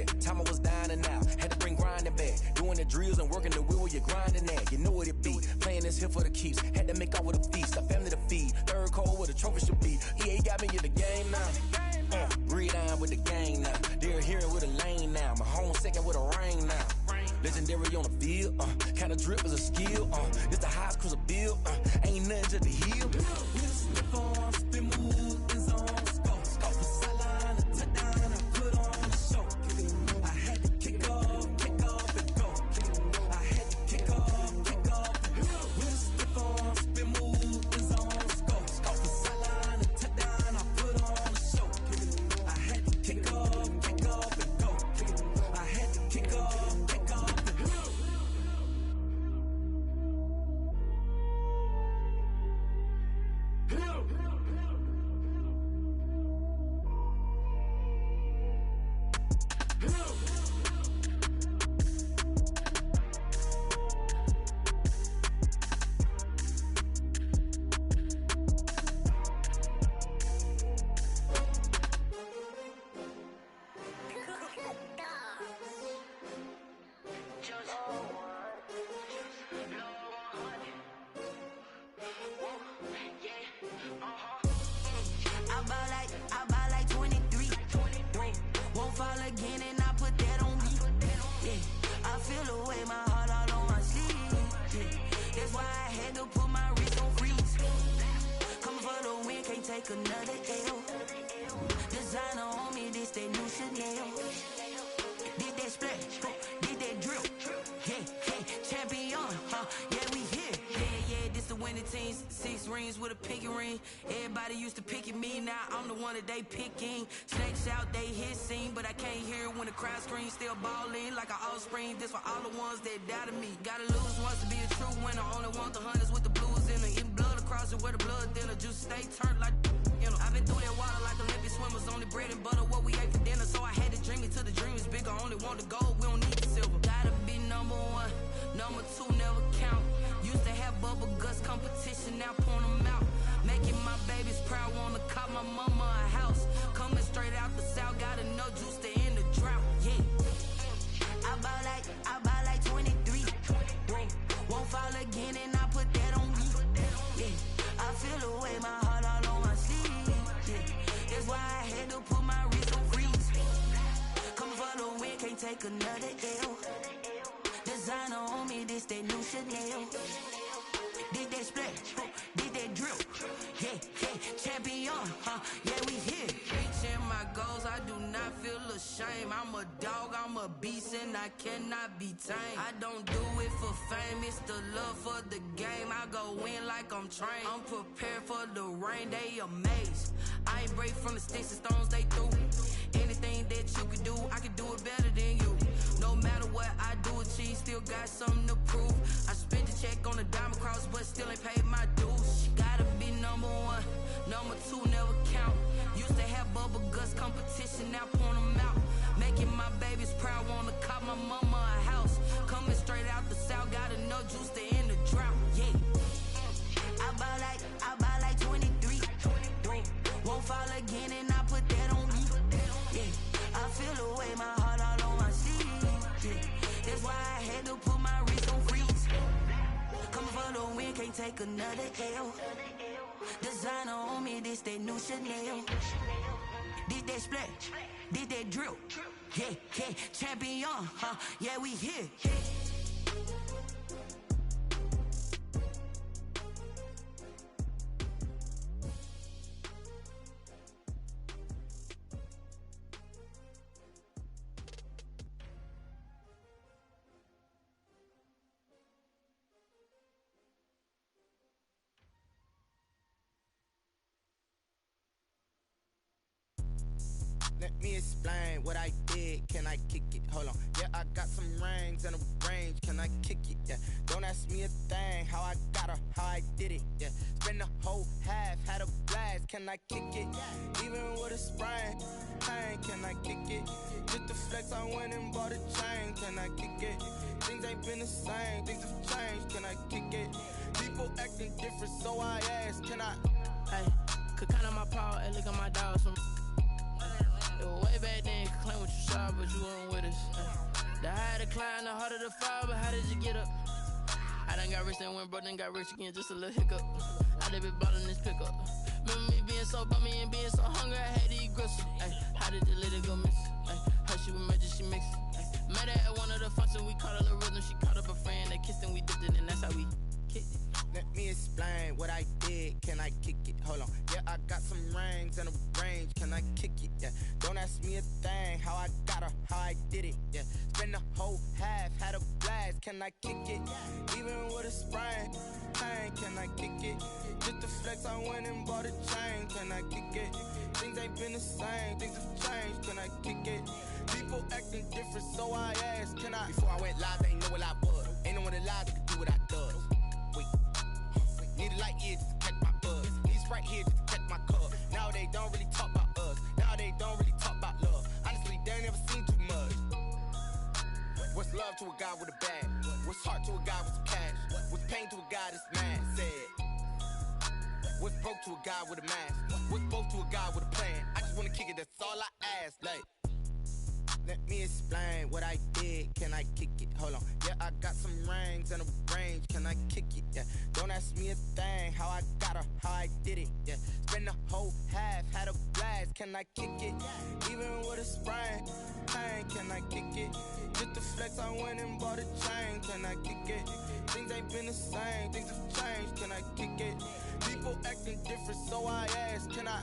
that time I was dining out. Had to bring grinding back. Doing the drills and working the wheel where you're grinding at. You know what it be. Playing this here for the keeps. Had to make out with a feast. A family to feed. Third cold where the trophy should be. EA got me in the game now. Breed on with the gang now. They're hearing with a lane now. My home second with a rain now. Legendary on the field. Kinda drip is a skill. It's the highest cruiser bill. Ain't nothing to the hill. We'll slip on, spin move, is on scope. Scope for sideline, a touchdown, I put on the show. I had to kick off and go. I had to kick off. We'll slip on, spin move, is on scope. Scope for sideline, a touchdown, I put on the show. I had to kick off and go. I had to kick off. They picking snakes out, they hissing, but I can't hear when the crowd screams. Still balling like an offspring. This for all the ones that doubted me. Gotta lose once to be a true winner. Only want the hunters with the blues in it. Eating blood across it where the blood thinner. Juice stay turned like you know. I've been through that water like Olympic swimmers. Only bread and butter what we ate for dinner. So I had to dream it till the dream is bigger. Only want the gold, we don't need the silver. Gotta be number one, number two never count. Used to have bubble guts competition, now point them out. Making my babies proud, wanna call my mama a house. Coming straight out the south, gotta know juice to end the drought, yeah. I bought like 23. Won't fall again and I put that on me, yeah. I feel the way, my heart all on my sleeve, yeah. That's why I had to put my wrist on freeze. Coming for the win, can't take another L. Designer on me, this that new Chanel. Did that splash, did that drill, yeah, champion, yeah, we here. Reaching my goals, I do not feel ashamed. I'm a dog, I'm a beast, and I cannot be tamed. I don't do it for fame, it's the love for the game. I go in like I'm trained. I'm prepared for the rain, they amazed. I ain't break from the sticks and stones they threw. Anything that you can do, I can do it better than you. No matter what I do, achieve, still got something to prove. I spent the check on the diamond cross, but still ain't paid my dues. Gotta be number one, number two never count. Used to have bubble guts competition, now point them out. Making my babies proud, wanna call my mama a house. Coming straight out the south, gotta know juice to end the drought, yeah. I bought like 23. Won't fall again and I put that on me, yeah. I feel the way, my heart all on my sleeve, yeah. That's why I had to put my wrist on freeze. Coming for the win, can't take another L. Designer on me, this that new Chanel. Did that splash, did that drill, yeah, champion, yeah, we here. Let me explain what I did. Can I kick it? Hold on. Yeah, I got some rings and a range. Can I kick it? Yeah. Don't ask me a thing. How I got her, how I did it. Yeah. Spend the whole half, had a blast. Can I kick it? Even with a sprain. Pain, can I kick it? Just the flex, I went and bought a chain. Can I kick it? Things ain't been the same. Things have changed. Can I kick it? People acting different, so I ask. Can I? Hey, could count on my power and look at my dogs from. Way back then, could claim what you saw. fly, but you weren't with us. The higher the climb, the harder the fall, but how did you get up? I done got rich, then went broke, then got rich again, just a little hiccup. I live it bought in this pickup. Remember me being so bummy and being so hungry, I had to eat gristle. Ay, how did the lady go miss? Ay, her she was magic, she mixed. Met her at one of the functions, we caught a little rhythm. She caught up a friend, they kissed and we dipped it, and that's how we kicked it. Let me explain what I did. Can I kick it? Hold on. Yeah, I got some rings and a range. Can I kick it? Yeah. Don't ask me a thing. How I got her, how I did it. Yeah. Spend the whole half, had a blast. Can I kick it? Even with a sprain, pain. Can I kick it? Just to flex, I went and bought a chain. Can I kick it? Things ain't been the same. Things have changed. Can I kick it? People acting different, so I asked. Can I? Before I went live, they ain't know what I was. Ain't no one alive that could do what I does. Need a light here just to catch my buzz. Need Sprite here just to catch my cup. Now they don't really talk about us. Now they don't really talk about love. Honestly, they ain't never seen too much. What's love to a guy with a bag? What's heart to a guy with some cash? What's pain to a guy that's mad? Said. What's broke to a guy with a mask? What's both to a guy with a plan? I just wanna kick it, that's all I ask. Like, let me explain what I did. Can I kick it? Hold on. Yeah, I got some rings and a range. Can I kick it? Yeah. Don't ask me a thing. How I got her, how I did it. Yeah. Spend the whole half, had a blast. Can I kick it? Even with a sprain, pain. Can I kick it? Just to flex, I went and bought a chain. Can I kick it? Things ain't been the same. Things have changed. Can I kick it? People acting different, so I ask. Can I?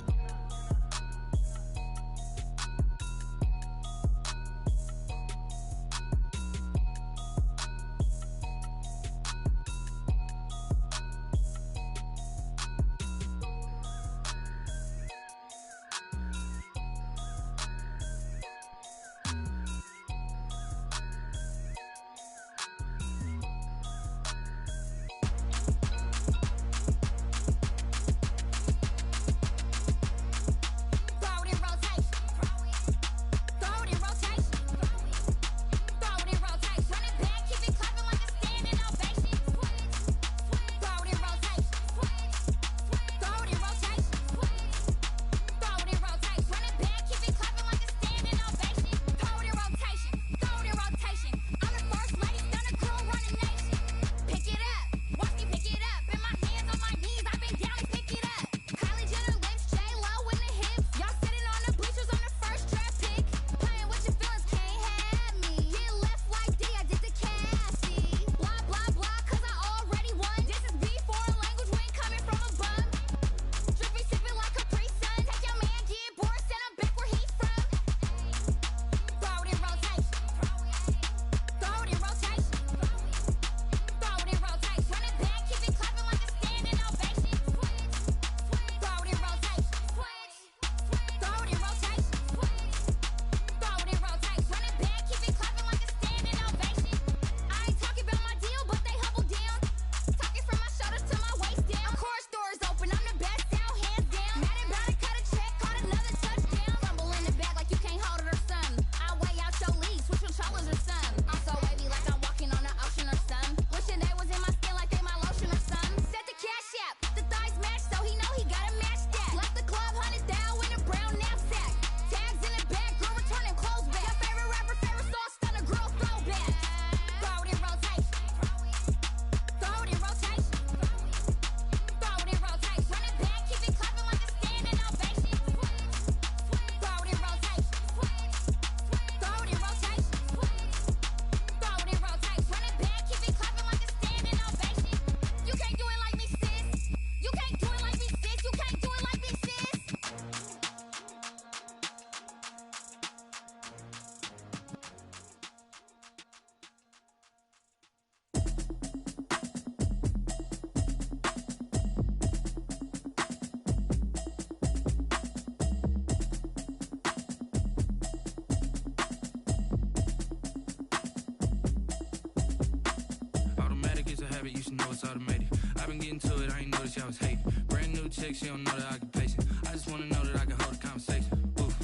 You should know it's automated. I've been getting to it, I ain't noticed y'all was hating. Brand new chick, she don't know the occupation. I just wanna know that I can hold a conversation. Oof,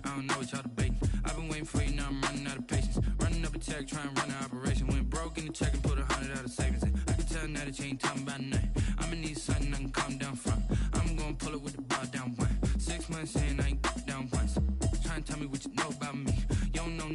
I don't know what y'all debating. I've been waiting for you, now I'm running out of patience. Running up a check, trying to run an operation. Went broke in the check and put 100 out of savings in. I can tell now that you ain't talking about nothing. I'ma need something I can calm down from. I'm gonna pull it with the bar down one. 6 months in, I ain't down once. Trying to tell me what you know about me. You don't know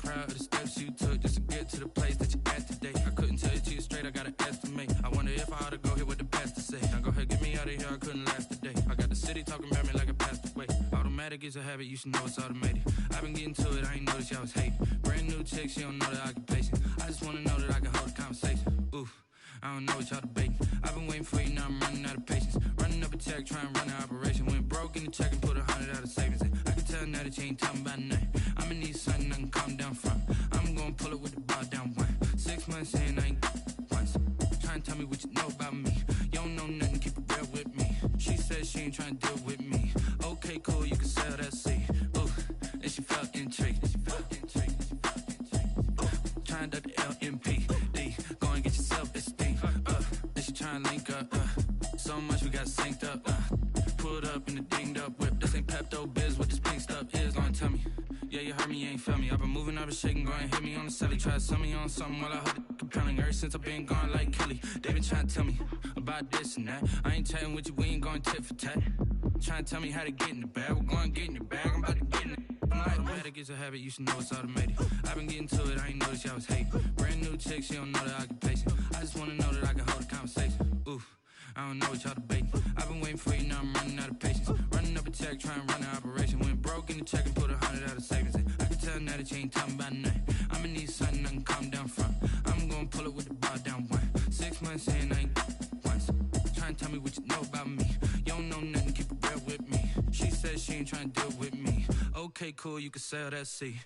proud of the steps you took just to get to the place that you're at today. I couldn't tell you to you straight, I gotta estimate. I wonder if I ought to go here with the past to say. Now go ahead, get me out of here, I couldn't last a day. I got the city talking about me like I passed away. Automatic is a habit, you should know it's automated. I've been getting to it, I ain't noticed y'all was hating. Brand new chick, she don't know the occupation. I just wanna know that I can hold a conversation. Oof, I don't know what y'all debating. I've been waiting for you, now I'm running out of patience. Running up a check, trying to run an operation. Went broke in the check and put 100 out of savings in. I can tell now that you ain't talking about nothing. I'ma need something I can calm down from. I'm gonna pull it with the bar down one. 6 months in, I ain't once. Trying to tell me what you know about me. You don't know nothing, keep it real with me. She said she ain't trying to deal with me. Okay, cool, you can sell that seed. Ooh, and she felt intrigued. Trying to duck the LMPD. Go and get your self-esteem. And she trying to link up. So much we got synced up. Pulled up in the dinged up whip. This ain't Pepto-Biz, what this pink stuff is. Gonna tell me. Yeah, you heard me, you ain't felt me. I've been moving, I've been shaking, go and hit me on the celly. Try to sell me on something while I hold it compelling. Ever since I've been gone like Kelly, they been trying to tell me about this and that. I ain't chatting with you, we ain't going tit for tat. Trying to tell me how to get in the bag. We're going to get in your bag, I'm about to get in it. Automatic is a habit, you should know it's automated. I've been getting to it, I ain't noticed y'all was hating. Brand new chick, she don't know the occupation. I just wanna know that I can hold a conversation. Oof, I don't know what y'all debating. I've been waiting for you, now I'm running out of patience. Running up a check, trying to run an operation. Went broke in the check and put 100 out of savings in. I can tell now that you ain't talking about nothing. I'ma need something I can calm down from. I'm gonna pull it with the bar down one. 6 months in, I ain't once. Trying to tell me what you know about me. You don't know nothing, keep it real with me. She said she ain't trying to deal with me. Okay, cool, you can sell that seed.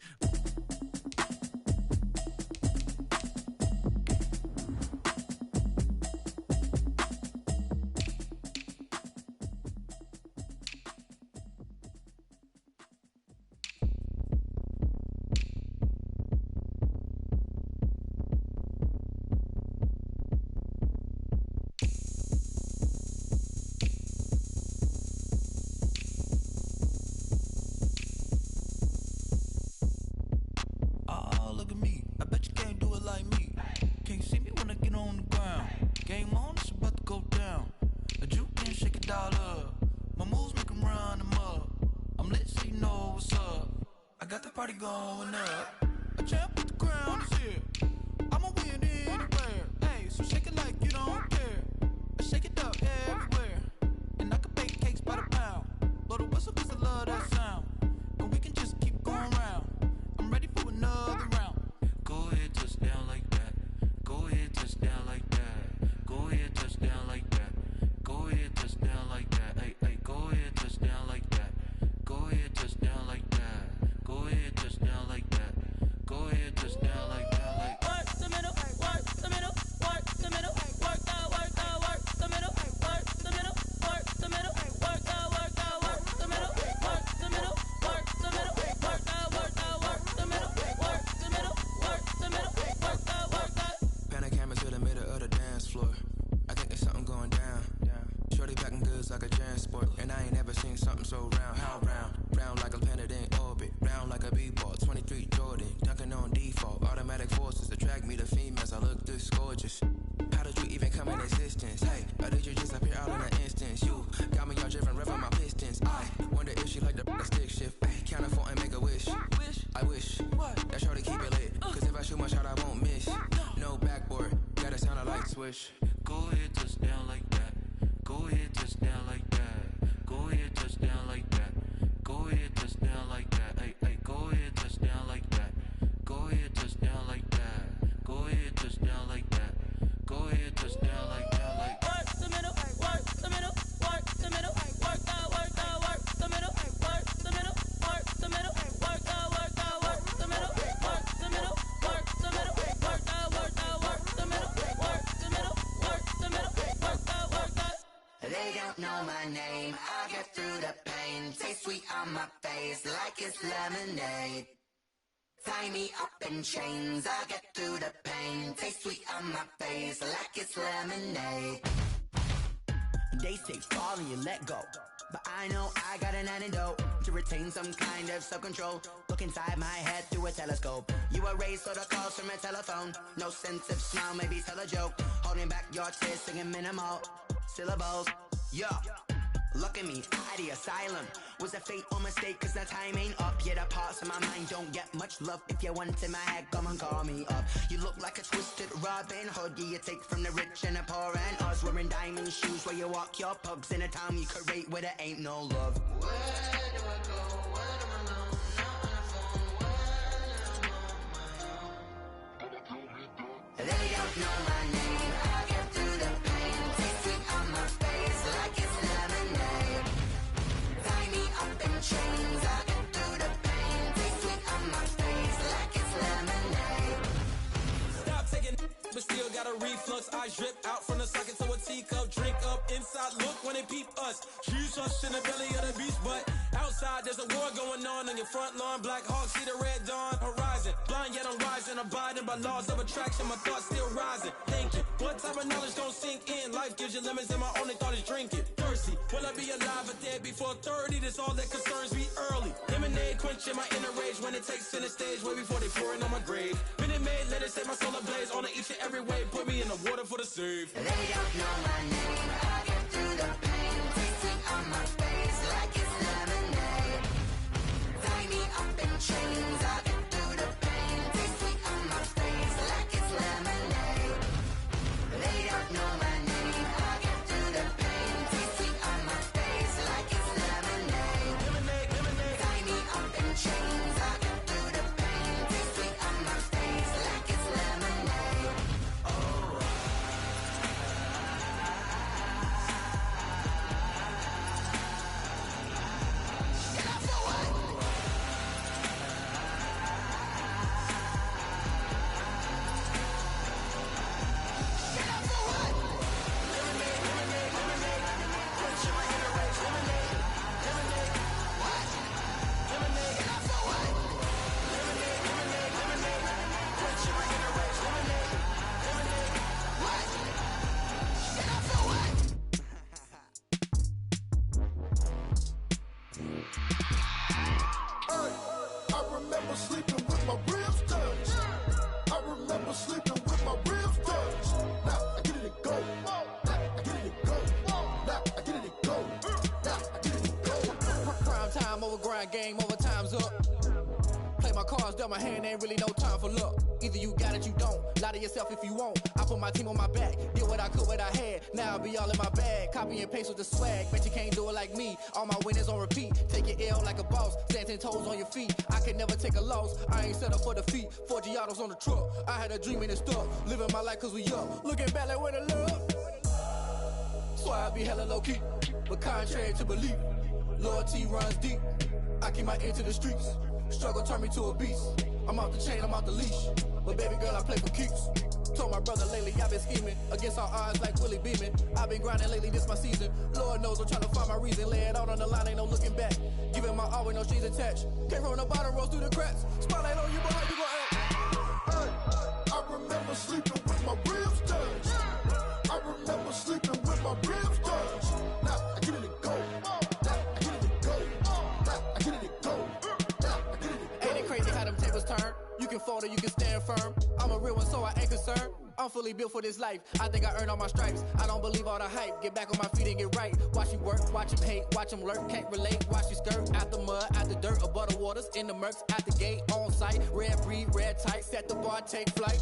Going up, a champ with the crown is here. I'ma win anywhere. Hey, so shake it like you don't care. I shake it up everywhere. And I can bake cakes by the pound. Blow the whistle cause I love that sound. And we can just keep going round. I'm ready for another round. Go ahead, touch down like that. Go ahead, touch down like that. Go ahead, touch down like that. Go ahead, touch down like that. Hey, hey, go ahead, touch down like that. Go ahead, touch down like that. Go ahead, touch down like that. Go ahead, touch down like that. Like work the middle, work the middle, work the middle, work out, work out, work the middle, work the middle, work the middle, work out, work out, work the middle, work the middle, work the middle, work out, work out, work the middle, work the middle, work the middle, work out, work out. Pan a camera to the middle of the dance floor. I think there's something going down. Shorty packing goods like a transport, and I ain't never seen something so round. How round? Round like a planet in orbit, round like a b-ball. 23 Jordan, dunking on default. Automatic forces attract me to females. I look this gorgeous. How did you even come in existence? Hey, or did you just appear out in an instance? You got me all driven, revving my pistons. I wonder if she like the stick shift. Hey, count a 4 and make a wish. I wish that shorty keep it lit. Cause if I shoot my shot, I won't miss. No backboard, gotta sound a light switch. Go ahead, touch down like that. Go ahead, touch down like that. Go ahead, touch down like that. Go ahead, touch down like that. Hey, hey, go ahead, touch down like that. Go ahead, touch down like that. Go ahead, touch down like that. Go ahead, touch down like that. Like work the middle, work the middle, work the middle, work out, work out, work the middle, work the middle, work the middle, work out, work out, work the middle, work the middle, work the middle, work out, work out, work the middle, work the middle, work the middle, work out, work out. They don't know my name, I get through the pain. Taste sweet on my face like it's lemonade. Tie me up in chains, I get through the pain. Taste sweet on my face like it's lemonade. They say fall and you let go, but I know I got an antidote to retain some kind of self-control. Look inside my head through a telescope. You erase all the calls from a telephone. No sense of smile, maybe tell a joke. Holding back your tears, singing minimal syllables. Yeah, Look at me, out of the asylum. Was a fate or mistake, cause the time ain't up. Yet the parts of my mind don't get much love. If you want in my head, come and call me up. You look like a twisted Robin Hood. Yeah, you take from the rich and the poor and us. Wearing diamond shoes where you walk your pugs. In a town you create where there ain't no love. Where do I go? Where do I know? Not on the phone. Where am I on my own? They don't know my name. I get through the pain. Taste sweet on my face like it's lemonade. Tie me up in chains. I get through the pain. Taste sweet on my face like it's lemonade. Stop taking but still got a reflux. Eyes drip out from the socket to a teacup. Drink up inside, look when they peep us. Huge us in the belly of the beast, but outside there's a war going on your front lawn. Black Hawk, see the red dawn horizon. Blind yet I'm rising, abiding by laws of attraction. My thoughts still rising. Thinking, what type of knowledge gon' sink in? Life gives you lemons and my only thought is drinking. Thirsty, will I be alive or dead before 30? That's all that concerns me early. Lemonade quenching my inner rage when it takes center stage way before they pour it on my grave. Minute Maid, let it set my soul ablaze on each and every way. Put me in the water for the save. They don't know my name. I get through the pain. Taste sweet on my face like it's lemonade. Tie me up in chains. I get through the pain. Taste sweet on my face like it's lemonade. They don't know my name. I get through the pain. Taste sweet on my face like it's lemonade. Lemonade, lemonade. Tie me up in chains. I get through the pain. Taste sweet on my face like it's lemonade. I remember sleeping with my ribs touched. I remember sleeping with my ribs touched. Now I get it and go. Now I get it and go. Now I get it and go. Now I get it and go. Prime time over grind game, over time's up. Play my cards, dealt my hand, ain't really no time for luck. Either you got it, you don't. Lie to yourself if you won't. I put my team on my back, did what I could, what I had. Now I'll be all in my bag, copy and paste with the swag. Bet you can't do it like me. All my winners on repeat. Take your L like a boss, stand 10 toes on your feet. I can never take a loss. I ain't set up for defeat. 4 Giottos on the truck. I had a dream and it stuck. Living my life cause we up. Looking back like where the love. So I be hella low key, but contrary to belief, loyalty runs deep. I keep my ear to the streets. Struggle turned me to a beast. I'm off the chain, I'm off the leash. But baby girl, I play for keeps. Told my brother lately I've been scheming against all odds like Willie Beeman. I've been grinding lately, this my season. Lord knows I'm trying to find my reason. Lay it out on the line, ain't no looking back. Giving my all with no strings attached. Came from the bottom, rose through the cracks. Spotlight on you, but how you gon' act? I remember sleeping with my ribs touched. I remember sleeping with my ribs touched. Now I get it and go. Now I get it and go. Now I get it and go. Now I get it and go. Ain't it crazy how them tables turn? You can fold or you can stand firm. I'm a real one, so I ain't concerned. I'm fully built for this life. I think I earned all my stripes. I don't believe all the hype. Get back on my feet and get right. Watch you work, watch him hate, watch him lurk. Can't relate, watch you skirt. Out the mud, out the dirt, above the waters, in the murks, out the gate, on site. Red breed, red tight, set the bar, take flight.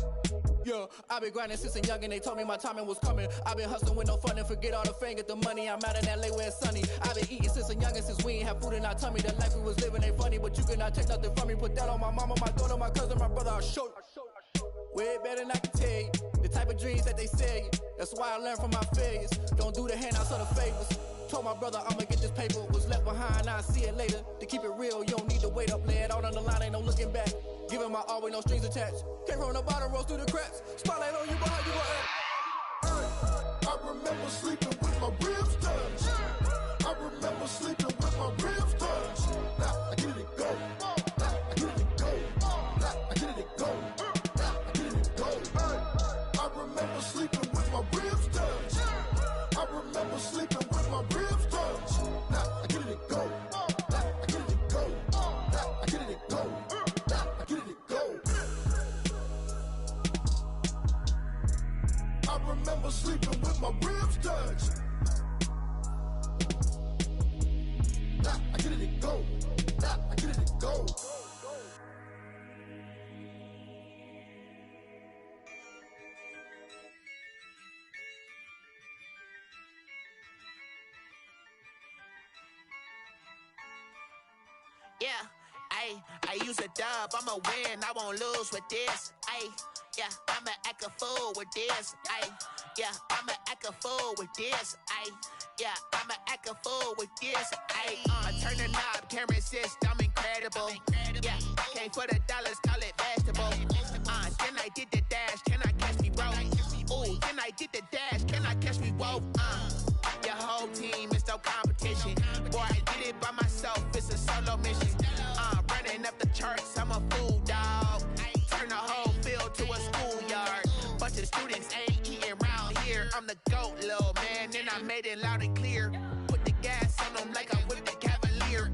Yeah, I been grinding since a youngin', they told me my timing was coming. I been hustling with no fun and forget all the fame, get the money. I'm out in LA where it's sunny. I been eating since a youngin', since we ain't have food in our tummy. The life we was living ain't funny, but you cannot take nothing from me. Put that on my mama, my daughter, my cousin, my brother, I'll show you. Way better than I can tell you. The type of dreams that they sell you. That's why I learned from my failures. Don't do the handouts or the favors. Told my brother I'ma get this paper. Was left behind, I'll see it later. To keep it real, you don't need to wait up. Lay it out on the line, ain't no looking back. Giving my all with no strings attached. Came from the bottom, rose through the cracks. Spotlight on you, but how you gon' act? I remember sleeping with my ribs touched. I remember sleeping with my ribs touched. Now I get it and go. Now I get it and go. Now I get it and go. Now I get it and go. I remember sleeping with my ribs touched. I remember sleeping with my ribs touched. Now I get it and go. Now I get it and go. Now I get it and go. Now I get it and go. I remember sleeping with my ribs touched. Yeah, ayy, I use a dub, I'ma win, I won't lose with this, ayy. Yeah, I'ma act a fool with this, ayy. Yeah, I'ma act a fool with this, ayy. Yeah, I'ma act a fool with this, ayy. Turn the knob, camera assist, I'm incredible. Yeah, came for the dollars, call it vegetable. Then I did the dash, can I catch me, bro? Ooh, then I did the dash, can I catch me, whoa? Your whole team is no competition. Boy, I did it by myself, it's a solo mission. Running up the charts, I'm a fool, dog. Turn the whole field to a schoolyard. Bunch of students ain't eating round here. I'm the GOAT, little man, and I made it loud and clear. Put the gas on them like I'm with the Cavalier.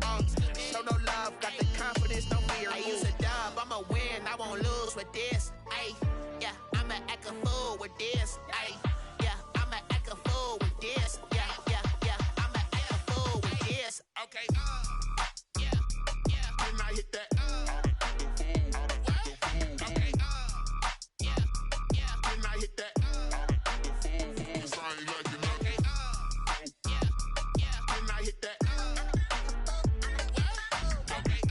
Show no love, got the confidence, no fear. I use a dub, I'ma win, I won't lose with this. Ayy, yeah, I'ma act a fool with this. Ayy, yeah, I'ma act a fool with this. Yeah, I'ma act a fool with this. Okay, yeah, then I hit that. Okay, yeah, then I hit that. Cause I ain't like it. Okay, yeah, then I hit that. Okay,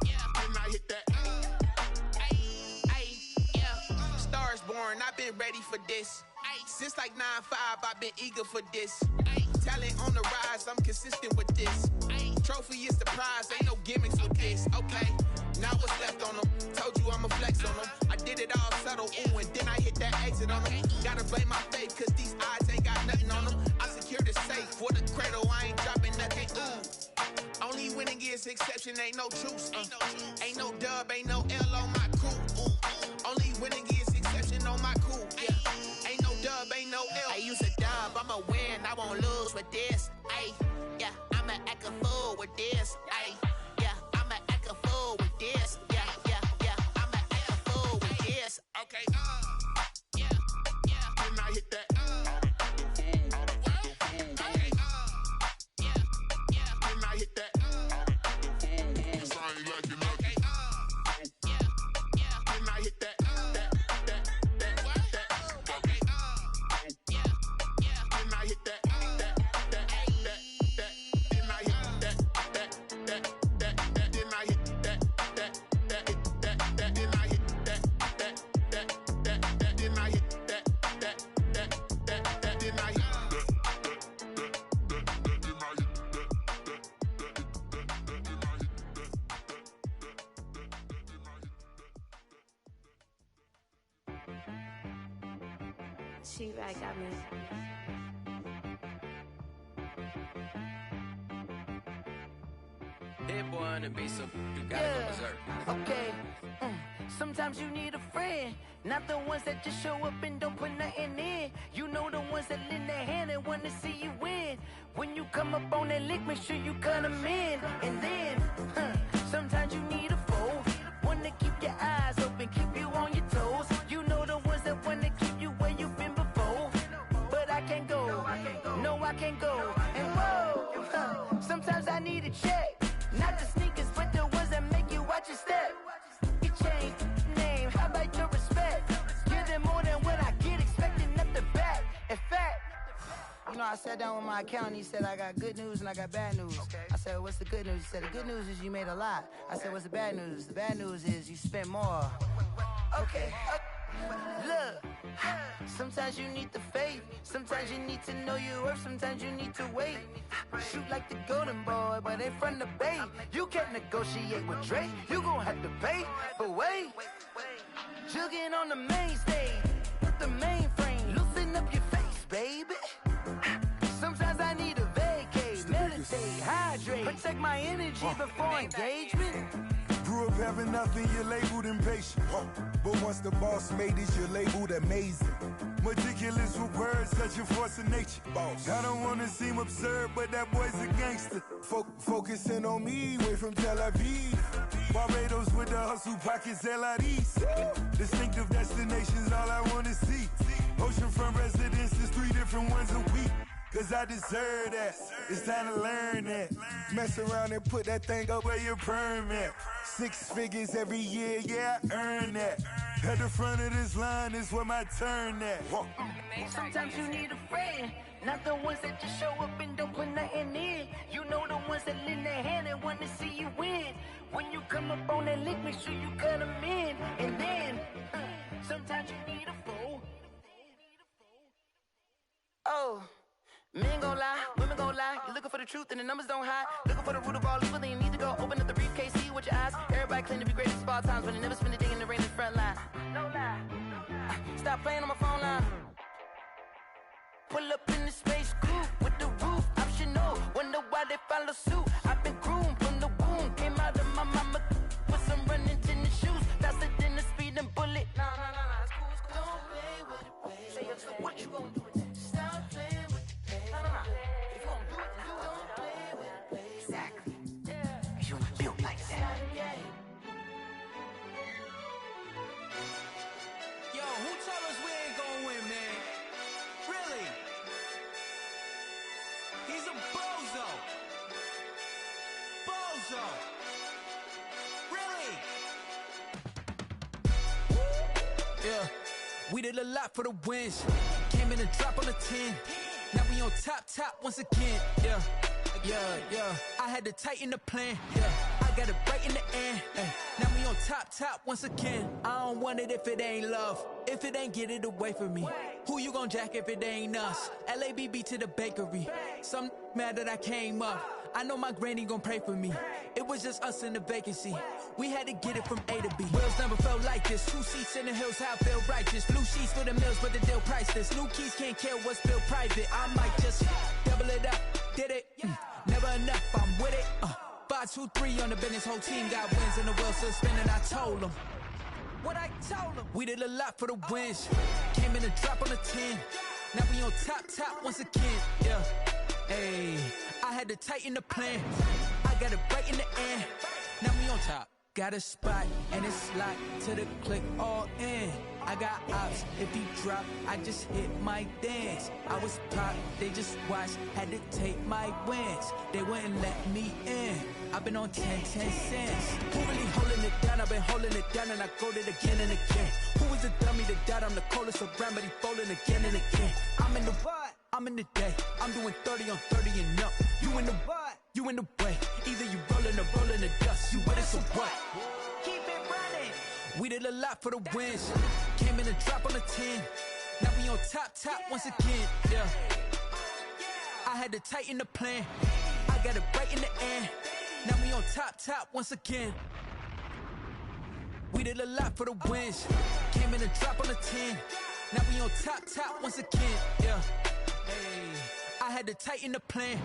yeah, then I hit that. Yeah, Stars born, I've been ready for this. Since like 9-5, I've been eager for this. Talent on the rise, I'm consistent with this. Trophy is the prize, ain't no gimmicks with this. Okay, now what's left on them? Told you I'ma flex on them. I did it all subtle, ooh, and then I hit that exit on them. Gotta blame my faith, cause these odds ain't got nothing on them. I secure the safe for the cradle, I ain't dropping nothing, ooh. Only winning is exception, ain't no truce. Ain't no dub, ain't no L on my crew. Only winning is exception on my crew. Yeah, ain't no dub, ain't no L. I use a dub, I'ma win, I won't lose with this. Ayy, yeah, I'ma act a fool with this. Ayy, yeah, I'ma act a fool with this. Yeah, I'ma act a fool with this. Okay, yeah, then I hit that. Okay, yeah, then I hit that. Cause I ain't like it. Okay, yeah, then I hit that. Okay, yeah, then I hit that. She right got me. Hit boy on the beat, so you gotta go berserk. Okay. Sometimes you need a friend, not the ones that just show up and don't put nothing in. You know the ones that lend their hand and wanna see you win. When you come up on that lick, make sure you cut them in. And then, sometimes you need a foe, one to keep your eyes open, keep you on your toes. You know the ones that wanna keep you where you've been before. But I can't go, no I can't go. And whoa, sometimes I need a check, not the sneakers, but the ones that make you watch your step. You change name, how about your respect? Give them more than what I get, expecting up the back. In fact, you know, I sat down with my accountant, he said, I got good news and I got bad news. I said, what's the good news? He said, the good news is you made a lot. I said, what's the bad news? The bad news is you spent more. Okay. Look, sometimes you need the faith, sometimes you need to know your worth, sometimes you need to wait. Shoot like the golden boy, but ain't from the bay. You can't negotiate with Drake, you gon' have to pay. But wait, jugging on the main stage, with the mainframe, loosen up your face, baby. Sometimes I need a vacate, meditate, hydrate, protect my energy before engagement. Grew up having nothing, you're labeled impatient. But once the boss made it, you're labeled amazing. Meticulous with words, such a force of nature. I don't wanna seem absurd, but that boy's a gangster. Focusing on me, way from Tel Aviv. Barbados with the hustle pockets, LIDs. Distinctive destinations, all I wanna see. Oceanfront residences, 3 different ones a week. Cause I deserve that, it's time to learn that. Mess around and put that thing up where your permit. 6 figures every year, yeah, I earn that. At the front of this line is where my turn at. Sometimes you need a friend, Not the ones that just show up and don't put nothing in. You know the ones that lend their hand and want to see you win. When you come up on that lick, make sure you cut them in. And then, sometimes you need a fool. Oh, men gon' lie, women gon' lie. You're looking for the truth and the numbers don't hide. Looking for the root of all evil, then you need to go open up the briefcase, see with your eyes. Everybody claim to be great at small times, but they never spend a day in the rain in the front line. No lie. Stop playing on my phone line. Pull up in the space coupe with the roof optional. Wonder why they follow suit. I've been groomed from the womb. Came out of my mama with some running tennis shoes. Faster than the speeding bullet. Nah, it's cool, it's cool. Don't play with it, baby. Say so what you gon' do with it? Stop playing with it, baby. Nah. If you gon' do it, then don't play with it, baby. Exactly. Yeah. Cause you ain't built like that. Yo, who told us we ain't gonna win, man? Really? He's a bozo. Bozo. Really? Yeah, we did a lot for the wins. Came in and drop on the 10. Now we on top once again. Yeah. I had to tighten the plan. Yeah, I got it right in the end. Now we on top once again. I don't want it if it ain't love. If it ain't, get it away from me. Who you gon' jack if it ain't us? LABB to the bakery. Some mad that I came up. I know my granny gon' pray for me. It was just us in the vacancy. We had to get it from A to B. Wheels never felt like this. 2 seats in the hills, how I feel righteous. Blue sheets for the mills, but the deal priceless. New keys can't care what's built private. I might just double it up. Did it? Never enough, I'm with it. 5, 2, 3 on the business. Whole team got wins and the wheels still spinning. I told them what I told them. We did a lot for the wins. Came in and drop on the 10. Now we on top once again. Yeah. Hey, I had to tighten the plan. I got it right in the end. Now we on top. Got a spot and it's locked to the click all in. I got ops, if he drop, I just hit my dance. I was pop, they just watched, had to take my wins. They wouldn't let me in. I've been on 10 cents. Who really holding it down? I've been holding it down and I go it again and again. Who is the dummy that died? I'm the coldest around, but he folding again and again. I'm in the what? I'm in the day. I'm doing 30 on 30 and up. You in the what? You in the way. Either you rolling or rolling the dust. You with it, so what? Keep it running. We did a lot for the wins. Came in and drop on the 10. Now we on top once again. Yeah. I had to tighten the plan. I got it right in the end. Now we on top once again. We did a lot for the wins. Came in and drop on the 10. Now we on top once again. Yeah. Hey, I had to tighten the plan.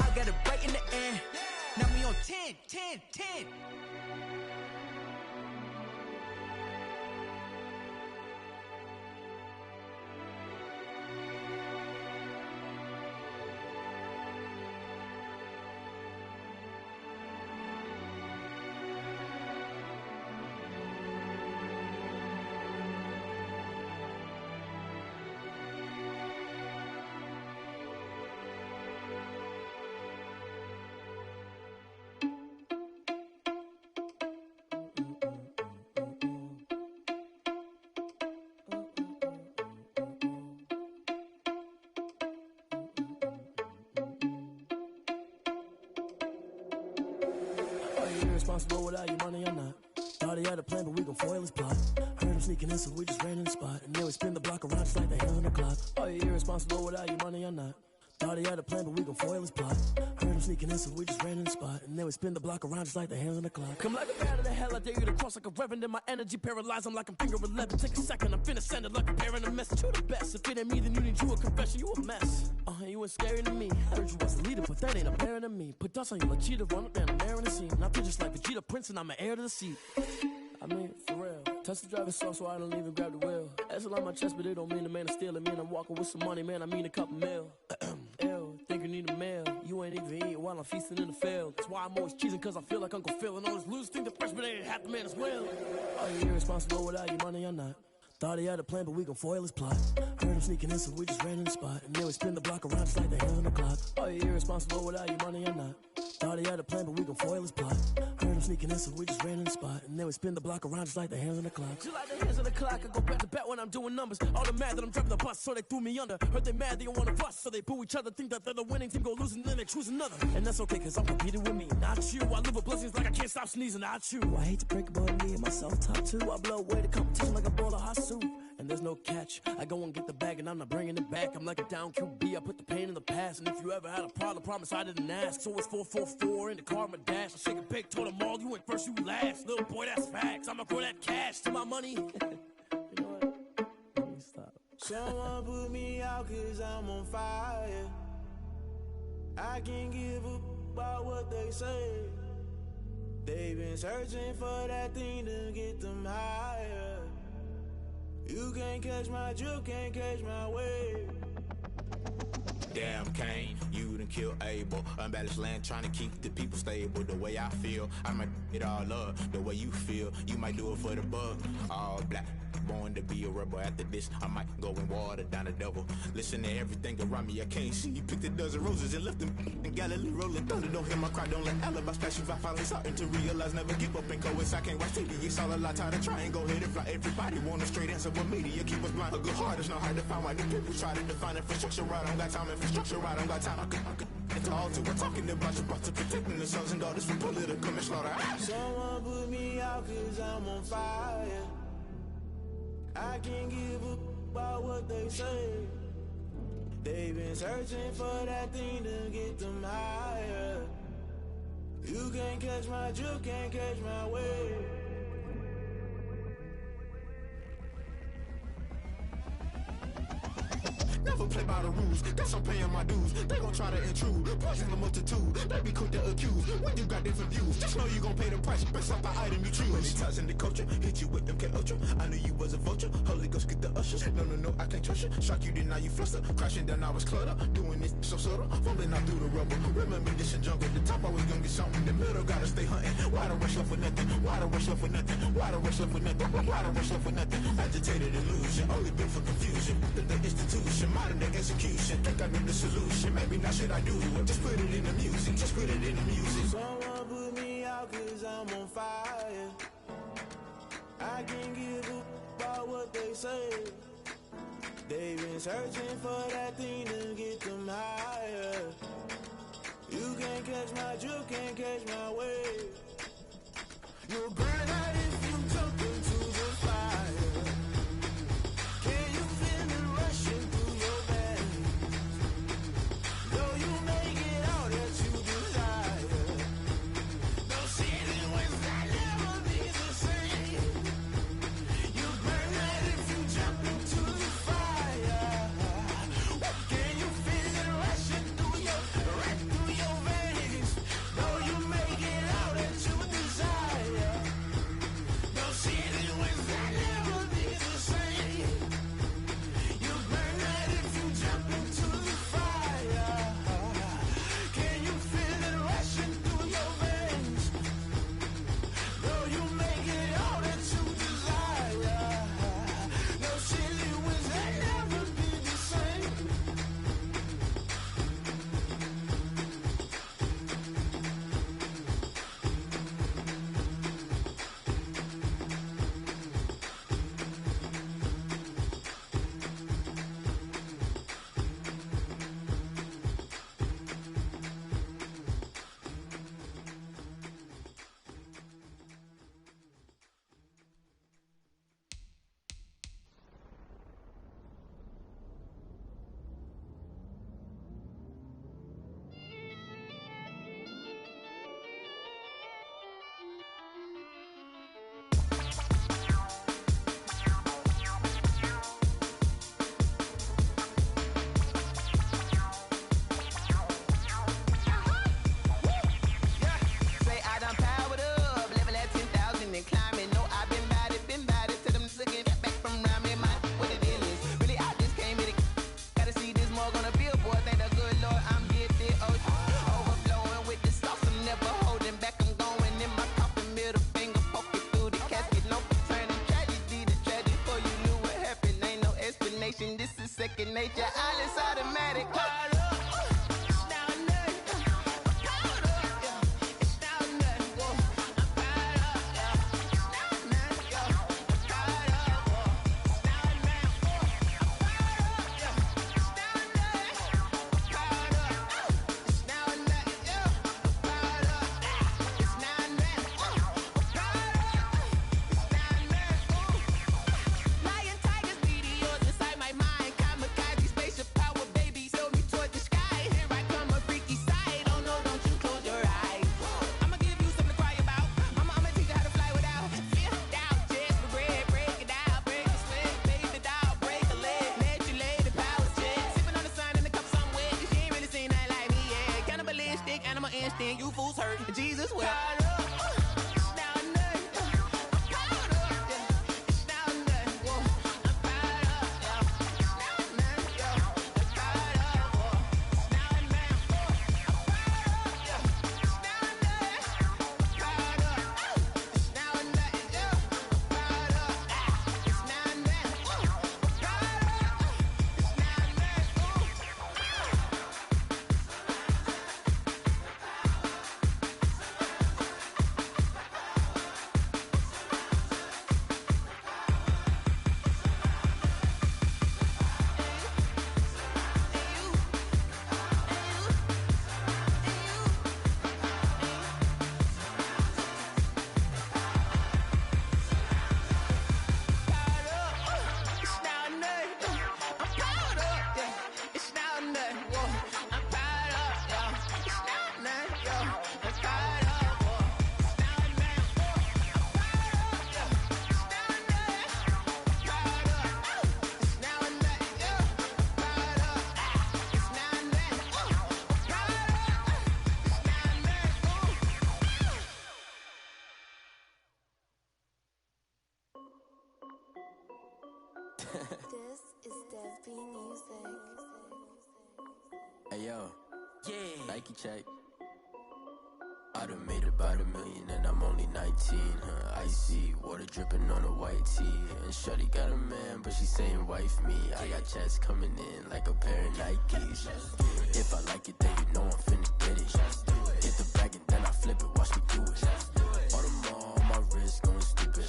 I got it right in the end. Now we on 10. Irresponsible without your money or not. Thought he had a plan, but we gon' foil his plot. Heard him sneaking in, so we just ran in the spot. And then we spin the block around just like the hell on the clock. Are you irresponsible without your money or not? Thought he had a plan, but we gon' foil his plot. Heard him sneaking in, so we just ran in the spot. And then we spin the block around just like the hands on the clock. Come like a bat of the hell, I dare you to cross like a reverend. And my energy paralyzed, I'm like I'm finger 11. Take a second, I'm finna send it like a parent a message. You the best, if it ain't me, then you need you a confession. You a mess, you ain't scary to me. Heard you was the leader, but that ain't apparent to me. Put dust on you like cheetah, run up and I'm there in the scene. And I feel just like Vegeta Prince and I'm an heir to the seat. I mean, for real. Touch the driver's soft so I don't even grab the wheel. That's on my chest, but it don't mean the man is stealing. Man, I'm walking with some money, man, I mean a couple mil. Ew, think you need a meal. You ain't even eating while I'm feasting in the field. That's why I'm always cheesing, cause I feel like Uncle Phil. And all those losers think the freshman ain't half the man as well. Are you irresponsible without your money or not? Thought he had a plan, but we gon' foil his plot. Heard him sneaking in, so we just ran in the spot. And then we spin the block around just like the hell on the clock. Are you irresponsible without your money or not? Thought he had a plan, but we gon' foil his plot. Heard him sneaking in, so we just ran in the spot. And then we spin the block around just like the hands on the clock. Just like the hands on the clock, I go back to back when I'm doing numbers. All the mad that I'm driving the bus, so they threw me under. Heard they mad, they don't wanna bust, so they boo each other. Think that they're the winning team, go losing, then they choose another. And that's okay, cause I'm competing with me, not you. I live with blessings like I can't stop sneezing, not you. I hate to break it, but me and myself top two. I blow away the competition like a bowl of hot soup. And there's no catch. I go and get the bag and I'm not bringing it back. I'm like a down QB, I put the pain in the past. And if you ever had a problem, promise I didn't ask. So it's 444 in the car, my dash. I shake a big, told them all, you went first, you last. Little boy, that's facts. I'ma throw that cash to my money. You know what? Let me stop. Someone put me out cause I'm on fire. I can't give up about what they say. They've been searching for that thing to get them higher. You can't catch my drift, can't catch my wave. Damn Kane, you done killed Abel. Unbalanced land trying to keep the people stable. The way I feel, I might it all up. The way you feel, you might do it for the bug. All black, born to be a rebel. After this, I might go and water down the devil. Listen to everything around me, I can't see. You picked a dozen roses and left them in Galilee rolling thunder. Don't hear my cry, don't let alibis pass you. I finally starting to realize, never give up and coast. I can't watch TV, it's all a lot. Tired of trying, go ahead and fly. Everybody want a straight answer, but media keep us blind. A good heart is not hard to find. Why the people try to define infrastructure right? I don't got time, infrastructure right? I don't got time. I could it's all to we're talking about your brother protecting the sons and daughters from political manslaughter. Someone put me out cause I'm on fire. I can't give up about what they say. They've been searching for that thing to get them higher. You can't catch my drift, can't catch my wave. Never play by the rules, guess I'm paying my dues. They gon' try to intrude, poison the multitude. They be quick to accuse, when you got different views. Just know you gon' pay the price, based off the item you choose. Many times in the culture, hit you with MK Ultra. I knew you was a vulture, Holy Ghost get the ushers. No, I can't trust you. Shock you, then now you fluster. Crashing down, I was cluttered. Doing this so subtle, fumbling out through the rubble. Remember this a jungle, the top always gonna get something. In the middle, gotta stay hunting. Why the rush left for nothing? Why the rush left for nothing? Why the rush left for nothing? Why the rush left for nothing? Agitated illusion, only built for confusion. The institution, modern day execution. Think I know the solution. Maybe not should I do it? Just put it in the music. Just put it in the music. Someone put me out cause I'm on fire. I can't give up about what they say. They've been searching for that thing to get them higher. You can't catch my drift, can't catch my wave. You'll burn out if you jump into the fire. Can you feel it rushing through your veins? Though you make it all that you desire. No ceiling wins that never be the same. You burn out if you jump into the fire. Can you feel it rushing through your veins? Though you make it all that you desire. No ceiling wins that never be the same. You burn out if you jump into the fire. Can you feel it rushing through your veins? Though you make it all that you desire. No ceiling wins that never be the same. Say I done powered up, level at 10,000 and climbing. No, I've been bad it, till them niggas get back from round me. My what it is, really I just came here to gotta see this more gonna be a boy. Thank the good Lord I'm gifted, overflowing with the sauce. I'm never holding back, I'm going in my coffin, middle finger poking through the casket. No turning tragedy to tragedy, for you knew what happened. Ain't no explanation, this is second nature. All is automatic. Powered up, down there, powered up, yeah. This is Desby Music. Hey yo, yeah. Nike check. I done made about $1 million and I'm only 19. Icy water dripping on a white tee. And shorty got a man, but she saying wife me. I got checks coming in like a pair of Nikes. If I like it, then you know I'm finna get it. Hit the bag and then I flip it, watch me do it. All them on my wrist going stupid.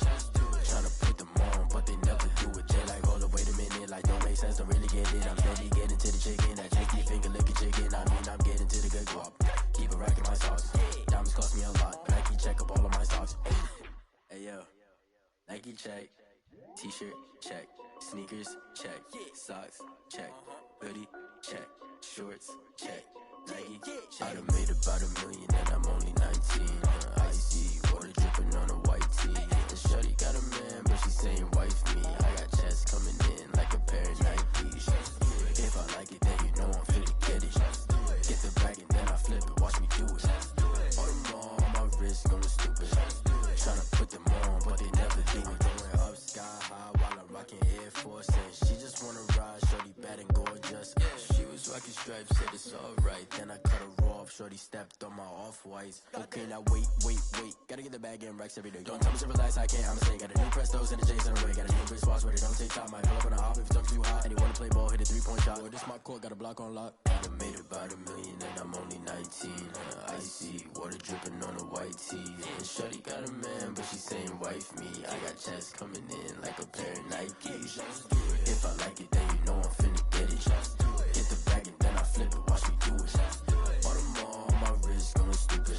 Tryna put them on, but they never do it. They like, hold up, wait a minute, like don't make sense, don't really get it. I'm steady getting to the chicken, that janky finger licking chicken. I mean, I'm getting to the good guap. Keep a rack in my sauce. Diamonds cost me a lot. Nike check up all of my stocks. Hey yo, Nike check. T-shirt check. Sneakers check. Socks check. Hoodie check. Shorts check. Nike check. I done made about $1 million and I'm only 19. Icy water dripping on a white tee. And shorty got a man, but she saying wife me. I got checks coming in like a pair of Nikes. If I like it, then you know I'm finna get it. Get the bag and then I flip it, watch me do it. All them on my wrist going stupid. Tryna put them on, but they never do it. Going up sky high while I'm rocking Air Force. And she just wanna ride, shorty bad and gorgeous. She was rocking stripes, said it's alright. Then I cut her off, shorty stepped on my off-whites. Okay, now wait. Gotta get the bag in racks every day. Don't tell me to relax, I can't, I'ma say. Got a new Prestos and a Jason away. Got a new Chris Watch, but it don't take time. Might pull up on a hop if it talks too hot. And he wanna play ball, hit a 3-point shot. Or this my court, got a block on lock. I done made about $1 million and I'm only 19. Icy water dripping on a white tee. And shorty got a man, but she saying wife me. I got checks coming in like a pair of Nikes. If I like it, then you know I'm finna get it. Hit the bag and then I flip it, watch me do it. All them on my wrist going stupid.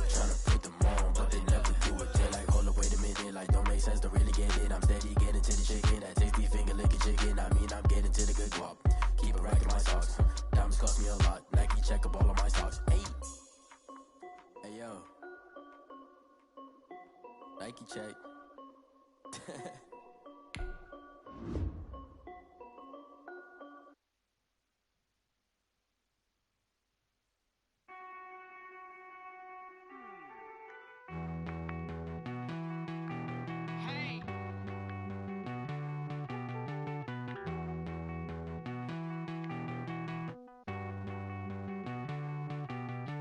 Tryna put them on, but they never do it. They like, hold up, wait a minute, like don't make sense, don't really get it. I'm steady getting to the chicken, that tasty finger licking chicken. I mean, I'm getting to the good guap. Keep a rack in my socks. Diamonds cost me a lot. Nike check up all of my stocks. Hey yo, Nike check.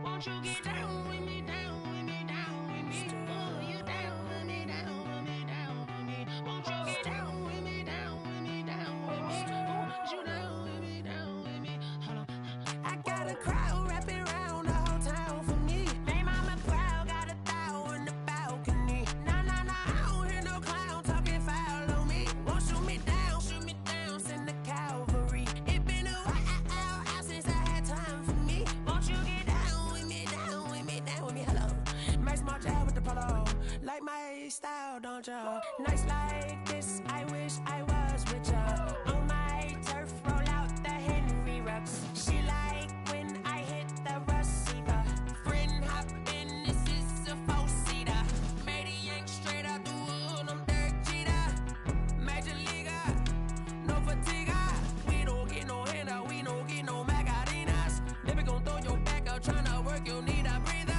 Won't you get down with me, down with me, down with me? Oh, you down with me, down with me, down with me. Won't you get down with me, down with me, down with me? Oh, you down with me, down with me? Hold on. I got a crowd wrapping around the whole town for me. They mama crowd got 1,000 in the balcony. Nah, I don't hear no clown talking foul on me. Won't shoot me down, send the cavalry. It been a while since I had time for me. Won't you get down with me, down with me, down with me? Hello. Max March out with the polo. Like my style, don't ya? Nights like this, I wish I was with ya. On my turf, roll out the Henry Rux. She like when I hit the receiver. Friend hop in, this is a 4-seater. Made a yank straight out the wood, I'm Derek Jeter. Major leaguer, no fatigue. We don't get no handout, we don't get no Magarinas. Never gon' throw your back out, tryna work, you need a breather.